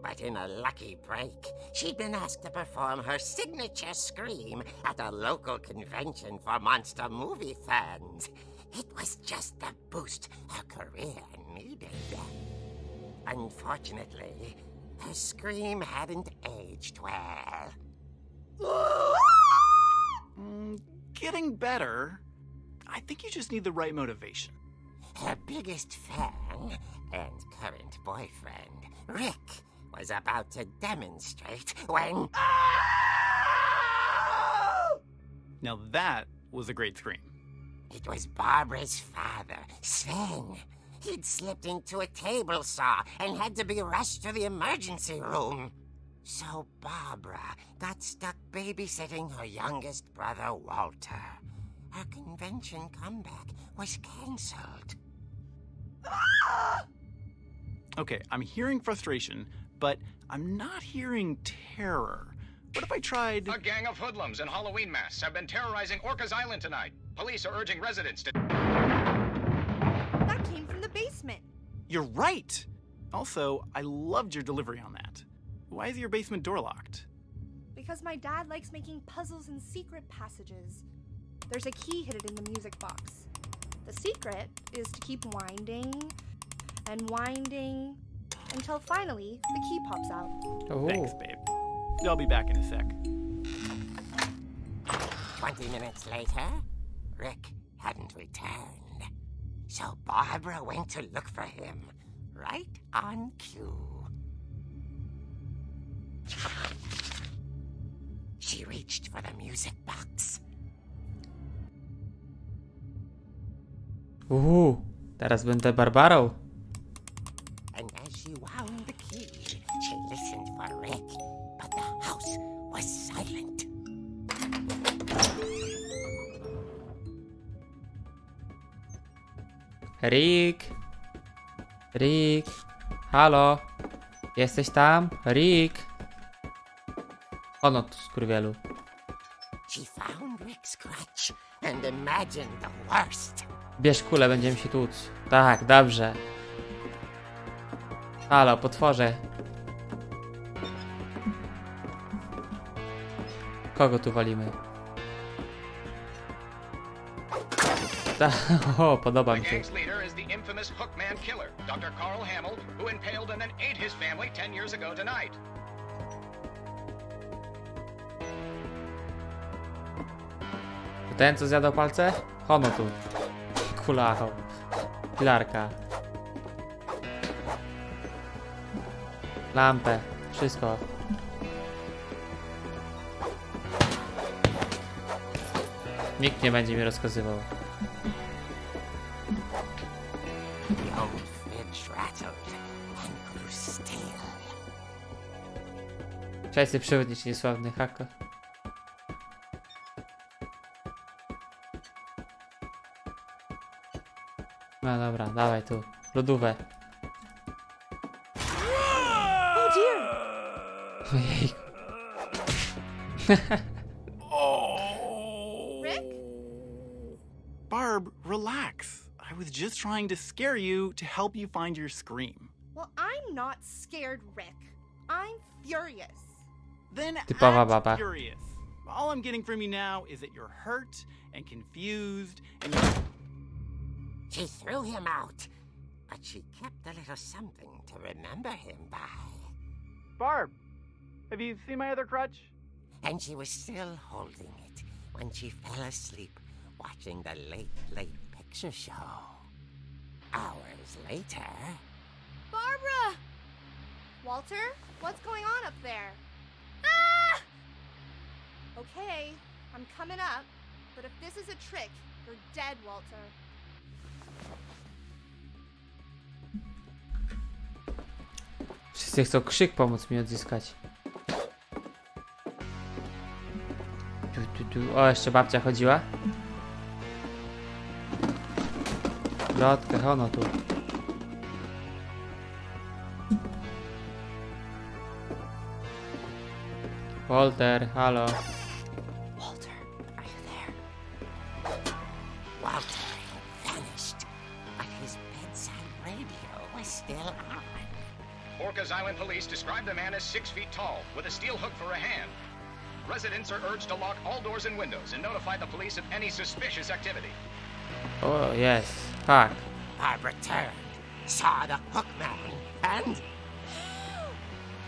But in a lucky break, she'd been asked to perform her signature scream at a local convention for monster movie fans. It was just the boost her career needed. Unfortunately, her scream hadn't aged well. Getting better. I think you just need the right motivation. Her biggest fan and current boyfriend, Rick, was about to demonstrate when... Now that was a great scream. It was Barbara's father, Sven. He'd slipped into a table saw and had to be rushed to the emergency room. So Barbara got stuck babysitting her youngest brother, Walter. Her convention comeback was cancelled. Okay, I'm hearing frustration, but I'm not hearing terror. What if I tried... A gang of hoodlums in Halloween masks have been terrorizing Orcas Island tonight. Police are urging residents to... That came from the basement. You're right! Also, I loved your delivery on that. Why is your basement door locked? Because my dad likes making puzzles and secret passages. There's a key hidden in the music box. The secret is to keep winding and winding until finally the key pops out. Oh. Thanks, babe. I'll be back in a sec. 20 minutes later, Rick hadn't returned. So Barbara went to look for him, right on cue. She reached for the music box. Teraz będę Barbarą. And as she wound the key, she listened for Rick, but the house was silent. Rick. Rick. Halo. Jesteś tam? Rick. Ono tu, skurwielu. She found Rick's crutch and imagined the worst. Bierz kulę, będziemy się tłuc. Tak, dobrze. Halo, potworze. Kogo tu walimy? O, podoba The mi się. gang's leader is the infamous Hookman killer, Dr. Carl Hamill, who impaled and then ate his family 10 years ago tonight. Ten, co zjadał palce? Hono tu. Kulacho. Pilarka. Lampę. Wszystko. Nikt nie będzie mi rozkazywał. The old fridge rattled and grew stale. Cześć, ty przewodnicz niesławny hako. No dobra, dawaj tu. Lodówę. Oh dear! Ojej. Rick? Barb, relax. I was just trying to scare you to help you find your scream. Well, I'm not scared, Rick. I'm furious. Then Typowa act baba. furious. All I'm getting from you now is that you're hurt and confused and She threw him out, but she kept a little something to remember him by. Barb, have you seen my other crutch? And she was still holding it when she fell asleep watching the late picture show. Hours later... Barbara! Walter, what's going on up there? Ah! Okay, I'm coming up, but if this is a trick, you're dead, Walter. Wszyscy chcą krzyk pomóc mi odzyskać. O, jeszcze babcia chodziła. Lotkę, hono tu. Walter, halo. Walter, are you there? Walter had vanished, but his bedside radio was still on. Orcas Island police describe the man as 6 feet tall, with a steel hook for a hand. Residents are urged to lock all doors and windows and notify the police of any suspicious activity. O, jest. Fuck. Barbara turned, saw the hook man, and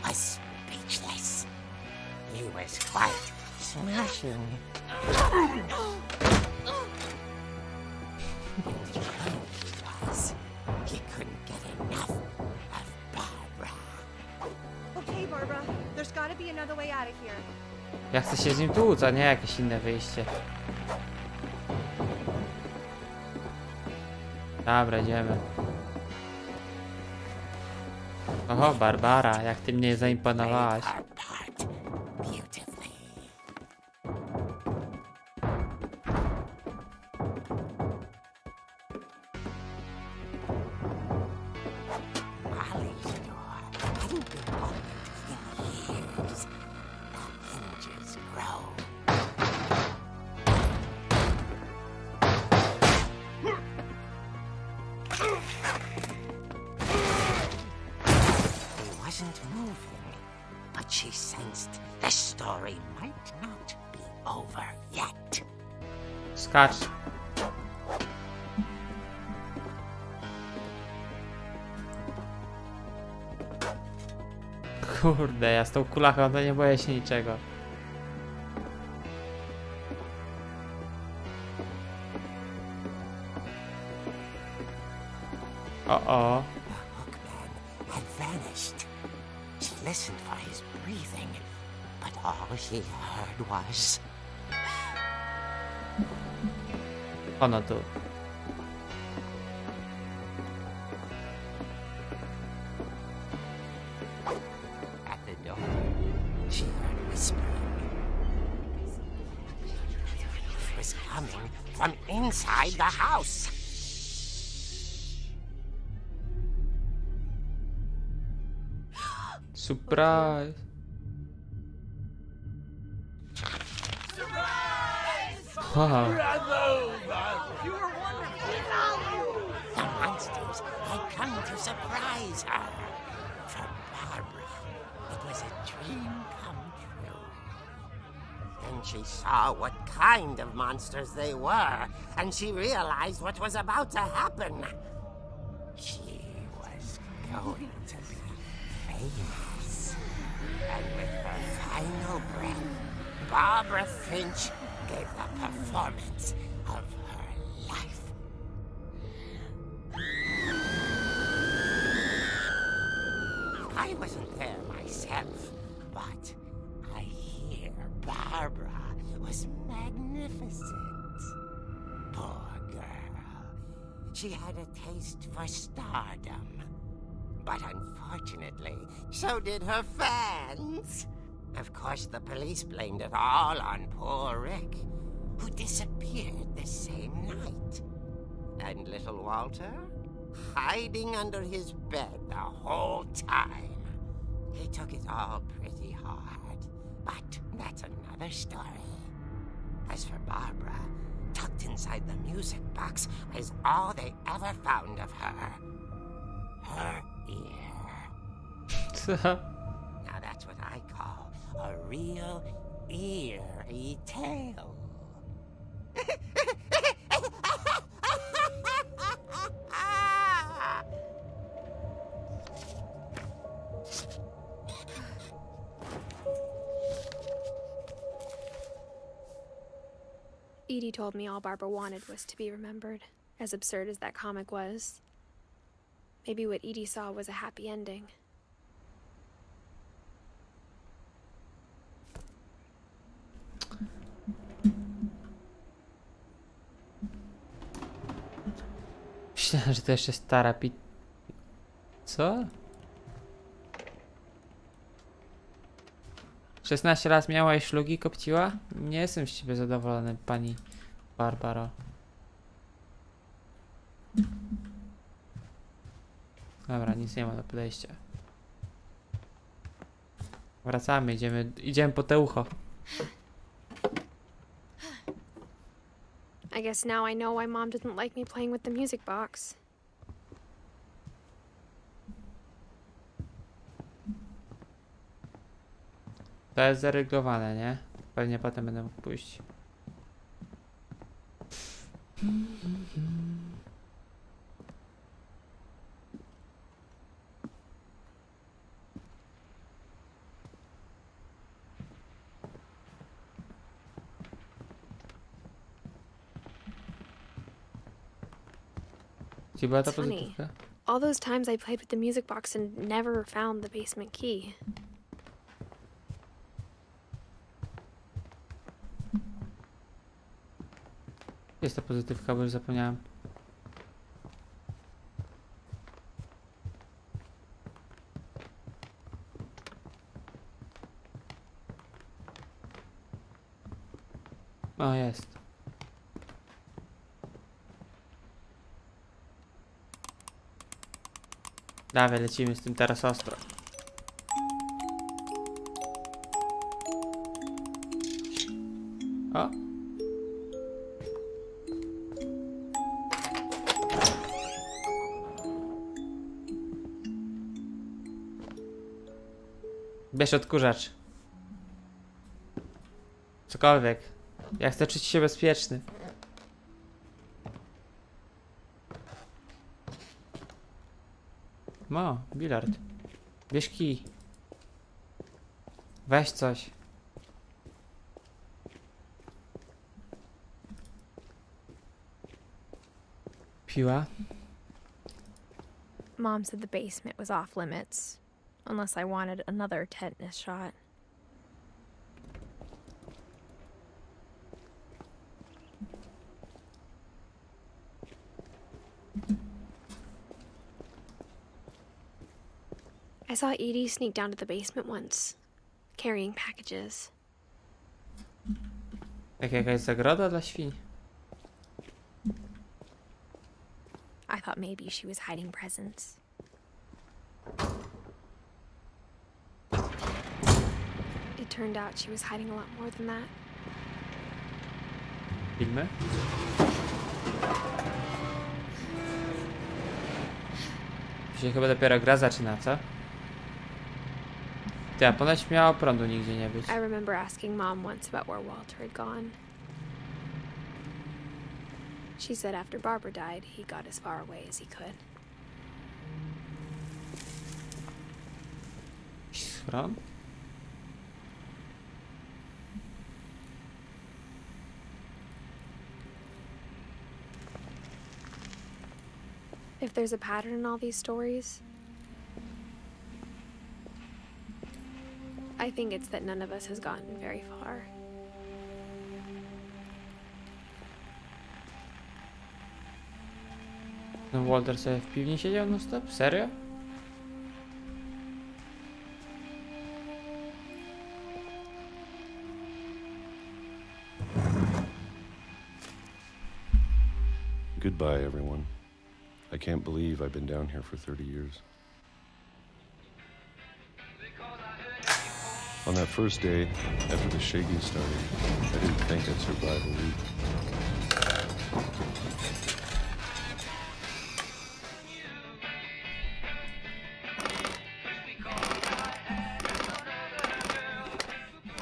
was speechless. He was quite smashing. And the truth was, he couldn't get enough of Barbara. Okay, Barbara, there's gotta be another way out of here. Ja chcę się z nim tłuc, a nie jakieś inne wyjście. Dobra, idziemy. Oho, Barbara, jak ty mnie zaimponowałaś. Played her part beautifully. Molly's door hadn't been opened in years. The hinges grow. He wasn't moving, but she sensed the story might not be over yet. Skacz. Kurde, ja z tą kulachą to nie boję się niczego. O. The hookman had vanished. She listened for his breathing, but all she heard was... Ono tu. At the door, she heard whispering. It was coming from inside the house. Surprise. Wow. The monsters had come to surprise her. For Barbara, it was a dream come true. Then she saw what kind of monsters they were, and she realized what was about to happen. She was going to be famous. And with her final breath, Barbara Finch gave the performance of her life. I wasn't there myself, but I hear Barbara was magnificent. Poor girl. She had a taste for stardom. But unfortunately, so did her fans. Of course, the police blamed it all on poor Rick, who disappeared the same night. And little Walter? Hiding under his bed the whole time. He took it all pretty hard, but that's another story. As for Barbara, tucked inside the music box was all they ever found of her. Her ear. Now that's what I call a real eerie tale. Edie told me all Barbara wanted was to be remembered, as absurd as that comic was. Maybe what Edie saw was a happy ending. Myślałem, że to jeszcze stara Co? 16 lat miała i szlugi kopciła? Nie jestem z ciebie zadowolony, pani Barbaro. Dobra, nic nie ma do podejścia. Wracamy, idziemy po te ucho. I guess now I know why Mom didn't like me playing with the music box. To jest zaryglowane, nie? Pewnie potem będę mógł pójść. Gdzie była ta pozytywka? All those times I played with the music box and never found the basement key. Jest ta pozytywka, bo już zapomniałem. O, jest. Dawaj, lecimy z tym teraz ostro. O! Bierz odkurzacz. Cokolwiek. Ja chcę czuć się bezpieczny. O, bilard. Bierz kij. Weź coś. Piła. Mom said the basement was off limits, unless I wanted another tetanus shot. I saw Edie sneak down to the basement once, carrying packages. Jak jakaś zagroda dla świń. I thought maybe she was hiding presents. It turned out she was hiding a lot more than that. Filmy? Dzisiaj chyba dopiero gra zaczyna, co? Ty, a ponoć miało prądu nigdzie nie być. I remember asking Mom once about where Walter had gone. She said after Barbara died, he got as far away as he could. Schron? If there's a pattern in all these stories, I think it's that none of us has gotten very far. No Walter sobie w piwni siedział non stop? Serio? Goodbye, everyone. I can't believe I've been down here for 30 years. On that first day, after the shaking started, I didn't think I'd survive a week.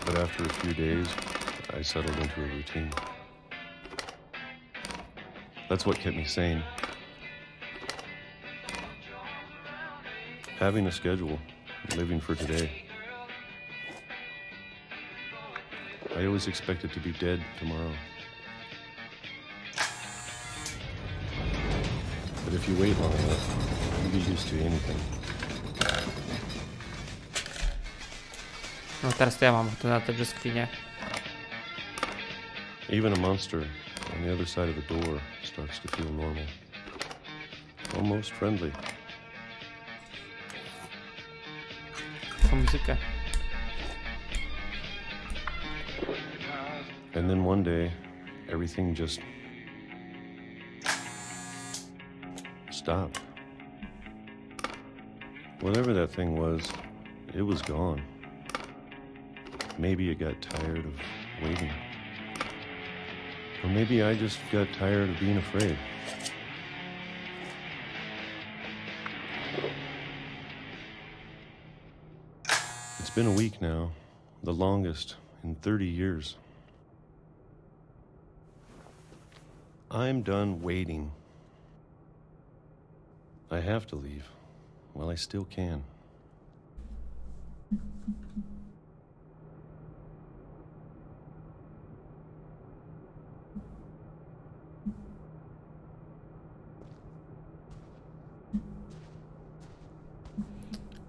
But after a few days, I settled into a routine. That's what kept me sane. Having a schedule, living for today. I always expected to be dead tomorrow. But if you wait long enough, you get used to anything. No teraz to ja mam tu na te brzoskwinie. Even a monster on the other side of the door starts to feel normal. Almost friendly. Po muzykę. And then one day, everything just stopped. Whatever that thing was, it was gone. Maybe it got tired of waiting. Or maybe I just got tired of being afraid. It's been a week now, the longest in 30 years. I'm done waiting. I have to leave while I still can.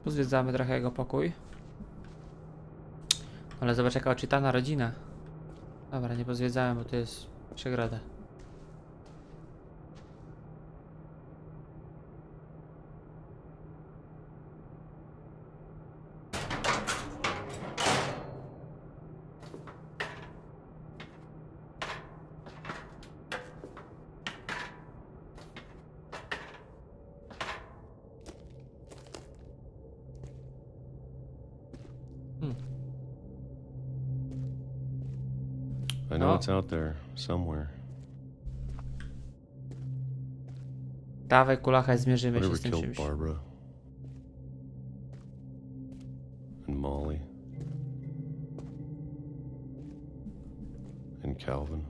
Pozwiedzamy trochę jego pokój. Ale zobacz jaka oczytana rodzina. Dobra, nie pozwiedzałem, bo to jest przegroda. I know it's out there, somewhere. Dawaj kulachę, zmierzymy się z tym Whatever czymś. killed Barbara. And Molly. And Calvin.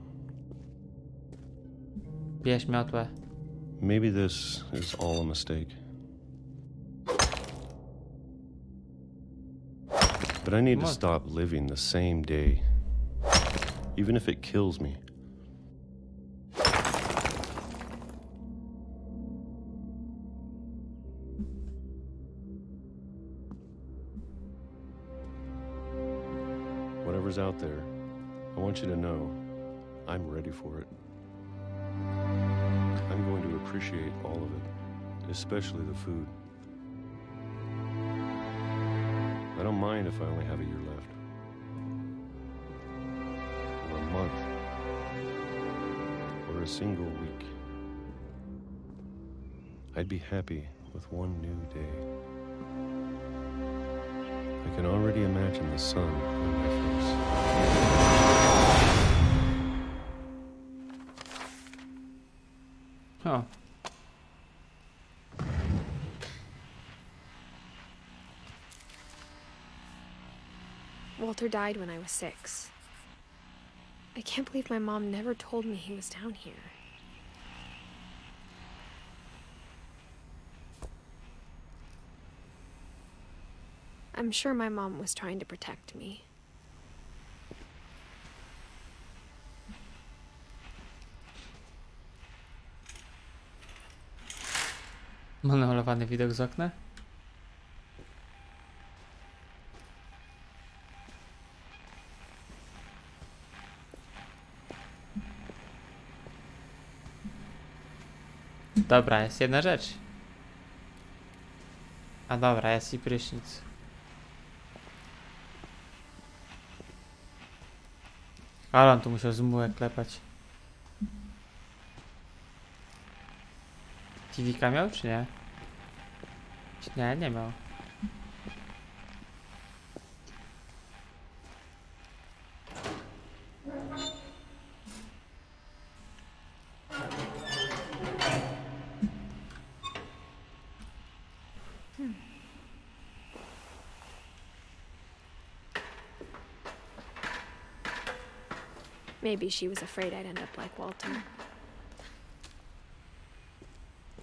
Bierz miotłę. Maybe this is all a mistake. But I need to stop living the same day. Even if it kills me. Whatever's out there, I want you to know I'm ready for it. I'm going to appreciate all of it, especially the food. I don't mind if I only have a year left. Or a month. Or a single week. I'd be happy with one new day. I can already imagine the sun on my face. O. Walter died when I was 6. I can't believe my mom never told me he was down here. I'm sure my mom was trying to protect me. Monolowany widok z okna. Dobra, jest jedna rzecz. A dobra, jest i prysznic. Ale on tu musiał zmułek klepać. TV-ka miał, czy nie? Nie, nie miał. Maybe she was afraid I'd end up like Walter.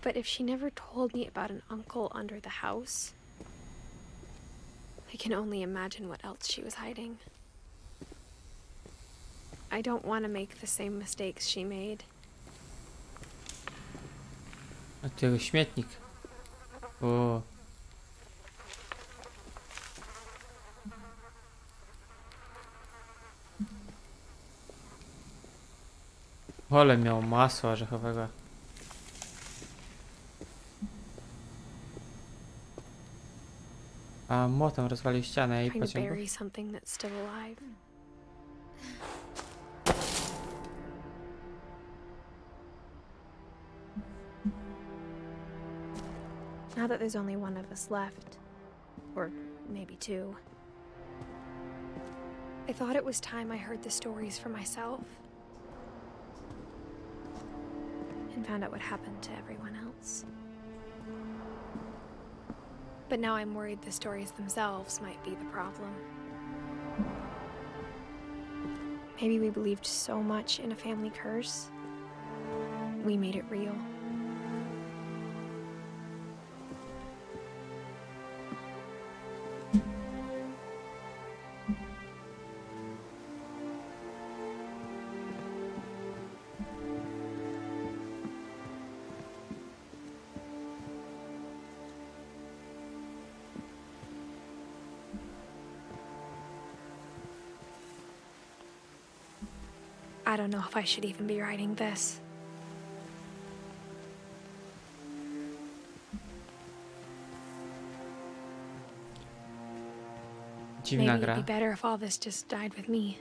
But if she never told me about an uncle under the house, I can only imagine what else she was hiding. I don't want to make the same mistakes she made. A tu jego śmietnik. O. Ale miał masła orzechowego. A młotem rozwalił ścianę i Trying to pociągnął. bury something that's still alive. Now that there's only one of us left, or maybe two, I thought it was time I heard the stories for myself and found out what happened to everyone else. But now I'm worried the stories themselves might be the problem. Maybe we believed so much in a family curse, we made it real. I don't know if I should even be writing this. Dziwna Maybe gra. it'd be better if all this just died with me.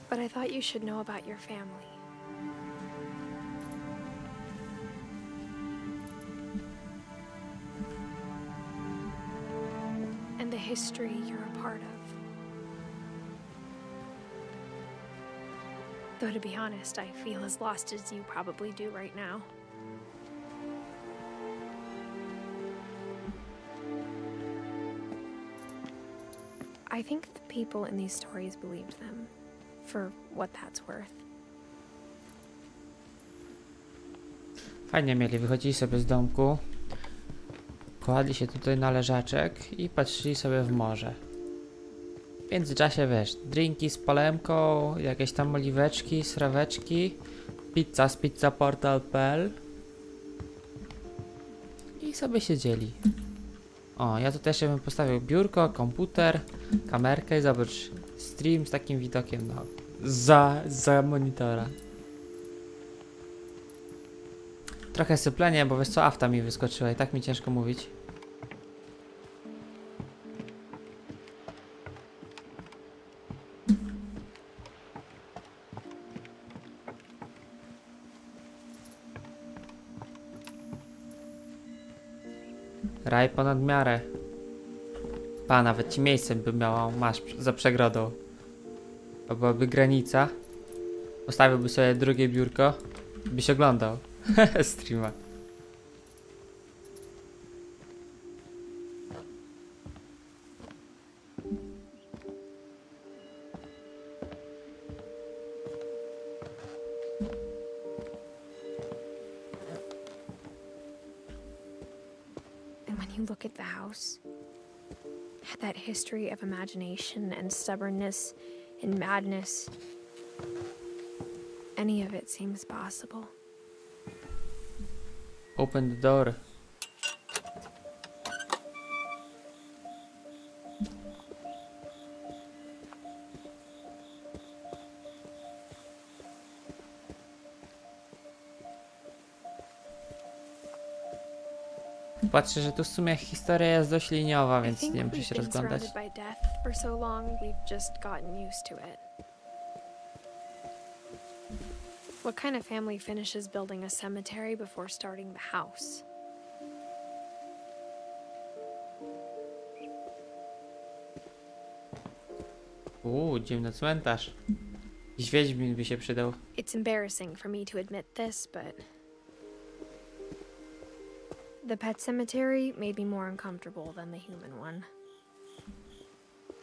But I thought you should know about your family. And the history you're a part of. Though to be honest, I feel as lost as you probably do right now. I think the people in these stories believed them, for what that's worth. Fajnie mieli, wychodzili sobie z domku, kładli się tutaj na leżaczek i patrzyli sobie w morze. W międzyczasie, wiesz, drinki z polemką, jakieś tam oliweczki, sraweczki, pizza z pizzaportal.pl i sobie siedzieli. O, ja tu też bym postawił biurko, komputer, kamerkę i zobacz, stream z takim widokiem, no, za monitora. Trochę syplenie, bo wiesz co, afta mi wyskoczyła i tak mi ciężko mówić. Raj ponad miarę. Pa, nawet ci miejscem by miała, masz za przegrodą. To byłaby granica. Postawiłby sobie drugie biurko, byś oglądał streama. you look at the house, that history of imagination and stubbornness and madness, any of it seems possible. Open the door. Patrzę, że tu w sumie historia jest dość liniowa, więc nie muszę się rozglądać. For so long, we've just gotten used to it. What kind of family finishes building a cemetery before starting the house? Dziwny cmentarz. Jakiś wiedźmin by się przydał. It's embarrassing for me to admit this, but the pet cemetery made me more uncomfortable than the human one.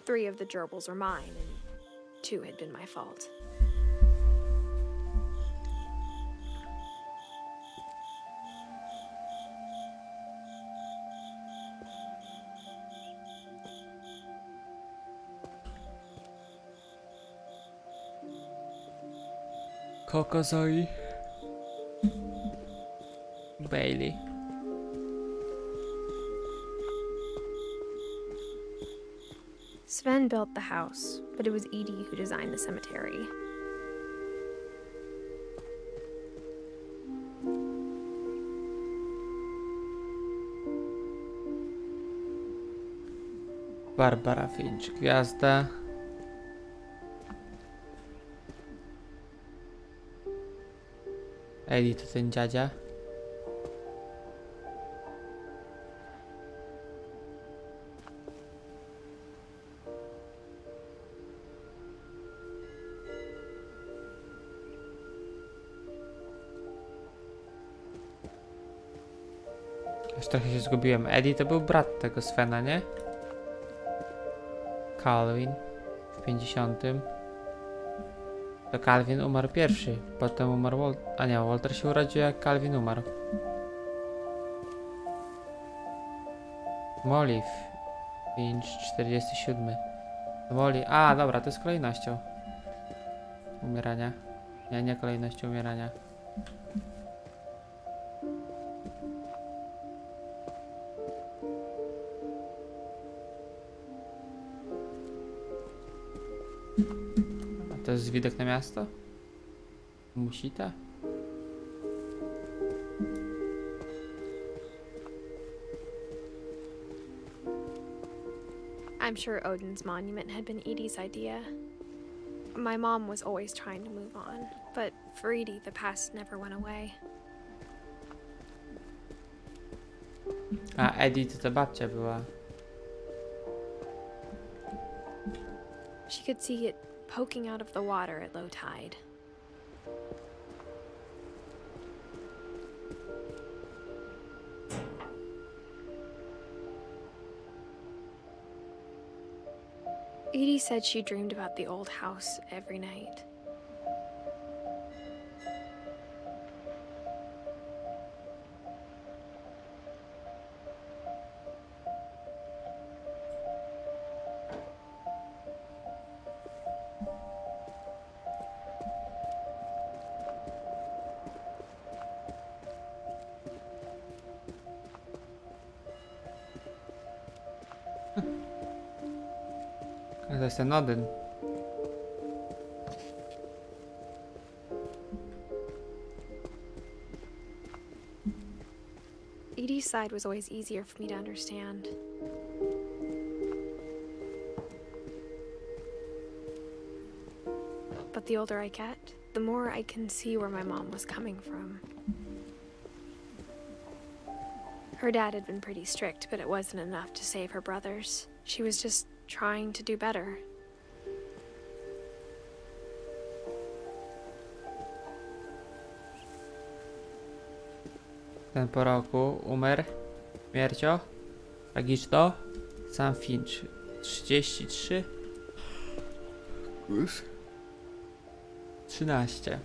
3 of the gerbils are mine, and 2 had been my fault. Coco, Zoe, Bailey. Sven built the house, but it was Edie who designed the cemetery. Barbara Finch, gwiazda. Eddie to ten dziadzia. Już trochę się zgubiłem. Eddie to był brat tego Svena, nie? Calvin w 50. To Calvin umarł pierwszy, potem umarł Walter. A nie, Walter się urodził jak Calvin umarł. Molly Finch 47. Molly. A, dobra, to jest kolejnością umierania. Nie kolejnością umierania. To jest widok na miasto? Musi tak? I'm sure Odin's monument had been Edie's idea. My mom was always trying to move on, but for Edie, the past never went away. A Edith to babcia była. She could see it poking out of the water at low tide. Edie said she dreamed about the old house every night. To jest ten Odyn. Edie's side was always easier for me to understand. But the older I get, the more I can see where my mom was coming from. Her dad had been pretty strict, but it wasn't enough to save her brothers. She was just trying to do better. Ten po roku umarł śmiercią tragiczną. Sam Finch 33 plus 13.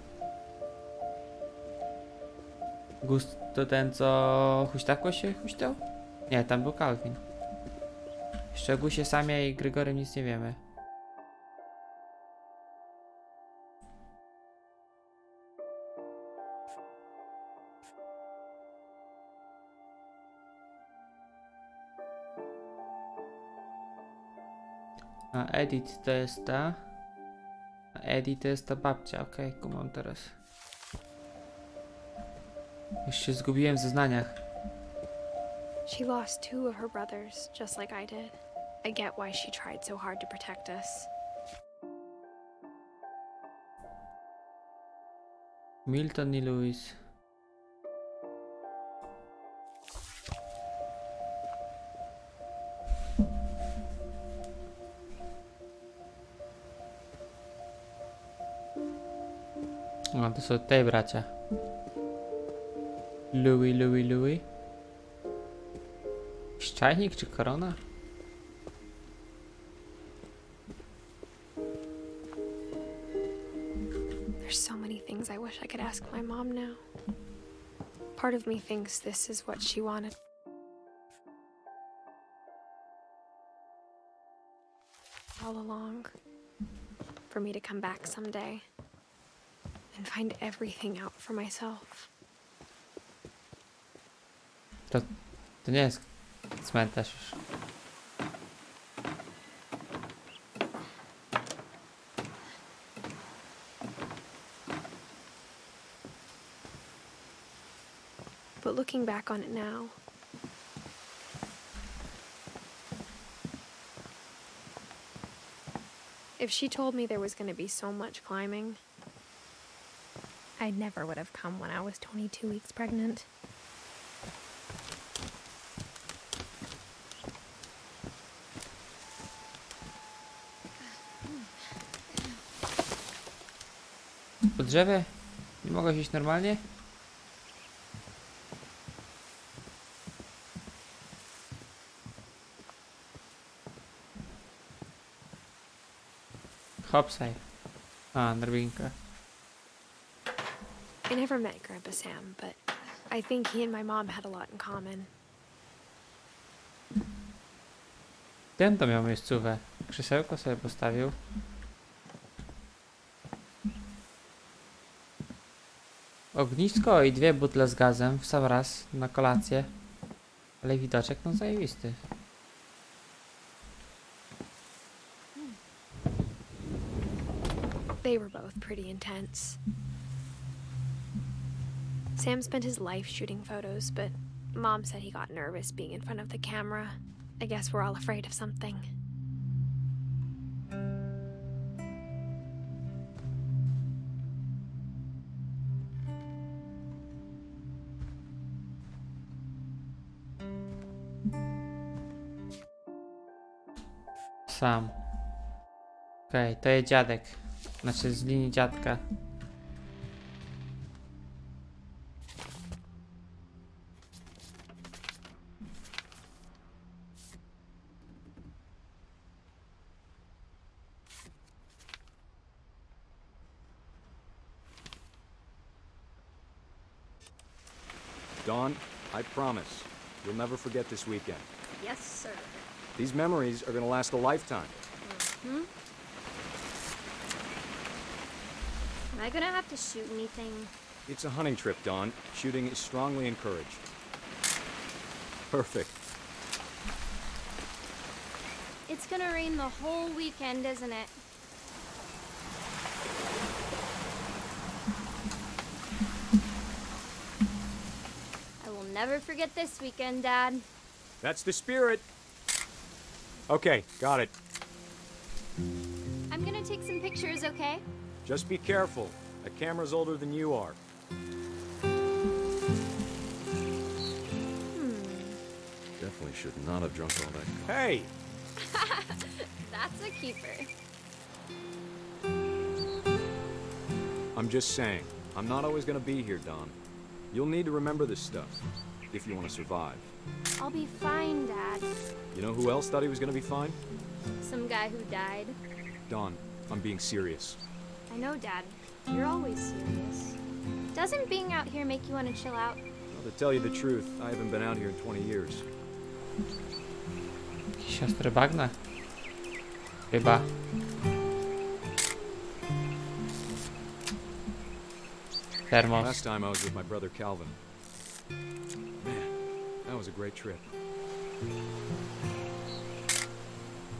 Gust to ten, co huśtawko się huśtał? Nie, tam był Calvin. Jeszcze o Gusie, Samie i Grygorym nic nie wiemy. A Edith to jest ta. A Edith to jest ta babcia. Okej, kumam teraz. Już się zgubiłem w zeznaniach. She lost 2 of her brothers, just like I did. I get why she tried so hard to protect us. Milton i Louis. No, to są te bracia. Louis. Czajnik czy korona? There's so many things I wish I could ask my mom now. Part of me thinks this is what she wanted. All along. For me to come back someday. And find everything out for myself. To nie jest cmentarz już. But looking back on it now, if she told me there was going to be so much climbing, I never would have come when I was 22 weeks pregnant. Po drzewie? Nie mogłeś iść normalnie? Hopsaj. A, drabinka. I never met Grandpa Sam, but I think he and my mom had a lot in common. Ten to miał miejscówę. Krzesełko sobie postawił. Ognisko i 2 butle z gazem w sam raz na kolację. Ale widoczek no zajebisty. They were both pretty intense. Sam spent his life shooting photos, but Mom said he got nervous being in front of the camera. I guess we're all afraid of something. Sam. Okej, to jest dziadek. Znaczy z linii dziadka. Dawn, I promise, you'll never forget this weekend. Yes, sir. These memories are gonna last a lifetime. Hmm? Am I gonna have to shoot anything? It's a hunting trip, Dawn. Shooting is strongly encouraged. Perfect. It's gonna rain the whole weekend, isn't it? I will never forget this weekend, Dad. That's the spirit. Okay, got it. I'm gonna take some pictures, okay? Just be careful. That camera's older than you are. Definitely should not have drunk all that coffee. Hey! That's a keeper. I'm just saying, I'm not always gonna be here, Dawn. You'll need to remember this stuff, if you want to survive. I'll be fine, Dad. You know who else thought he was gonna be fine? Some guy who died. Dawn, I'm being serious. I know, Dad. You're always serious. Doesn't being out here make you want to chill out? Well, to tell you the truth, I haven't been out here in 20 years. Jakieś ostre bagna? Chyba. Termos. Last time I was with my brother Calvin. Man, that was a great trip.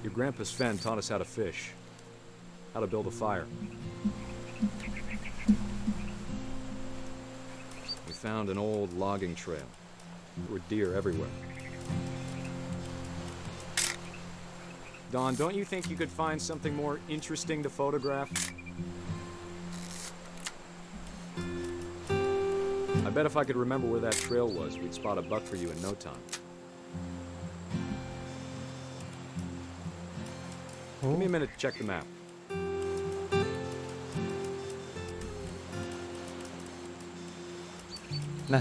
Your grandpa Sven taught us how to fish, how to build a fire. We found an old logging trail. There were deer everywhere. Don, don't you think you could find something more interesting to photograph? I bet if I could remember where that trail was, we'd spot a buck for you in no time. Give me a minute to check the map.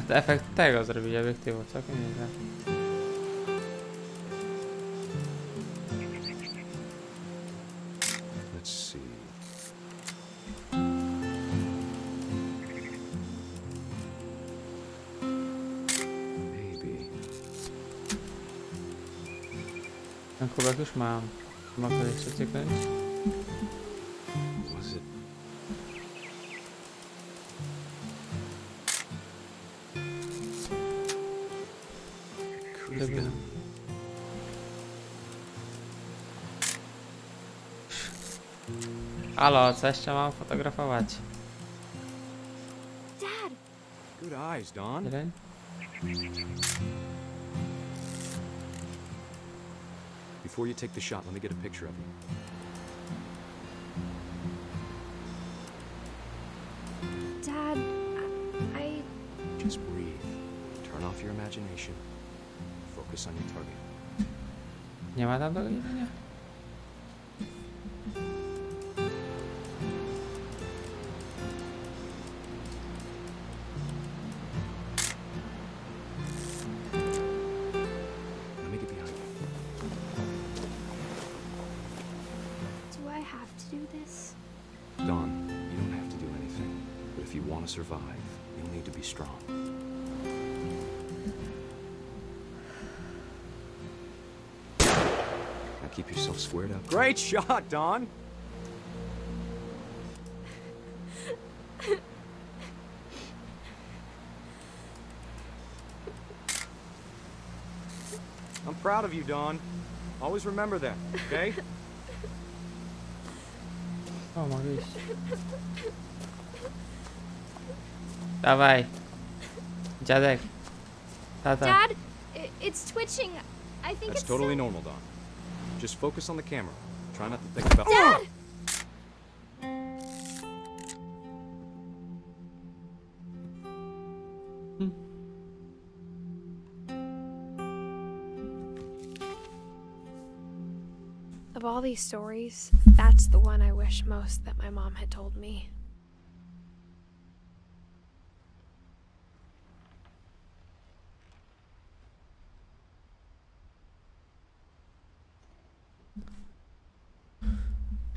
Efekt tego zrobili obiektywu, całkiem nieźle. Let's see. Maybe. Ten kubek już mam. Mogę jeszcze cyknąć? Was it? Could have been. Halo, co jeszcze mam fotografować? Dad! Good eyes, Don. Jeden? Before you take the shot, let me get a picture of you. Dad, I... Just breathe. Turn off your imagination. Focus on your target. Nie ma tam do jedzenia? Let me get behind you. Do I have to do this? Don, you don't have to do anything. But if you want to survive, you'll need to be strong. Now keep yourself squared up. Great shot, Don! I'm proud of you, Don. Always remember that, okay? O, mogę iść. Dawaj. Dziadek. Tata. Dad, it's twitching. I think That's it's totally so... normal, Don. Just focus on the camera. Try not to think about... Dad! Of all these stories, that's the one I wish most that my mom had told me.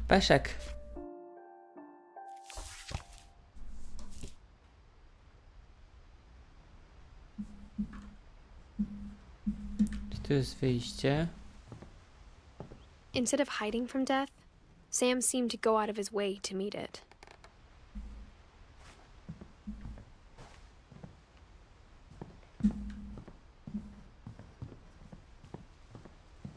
Peszek. Czy tu jest wyjście? Instead of hiding from death, Sam seemed to go out of his way to meet it.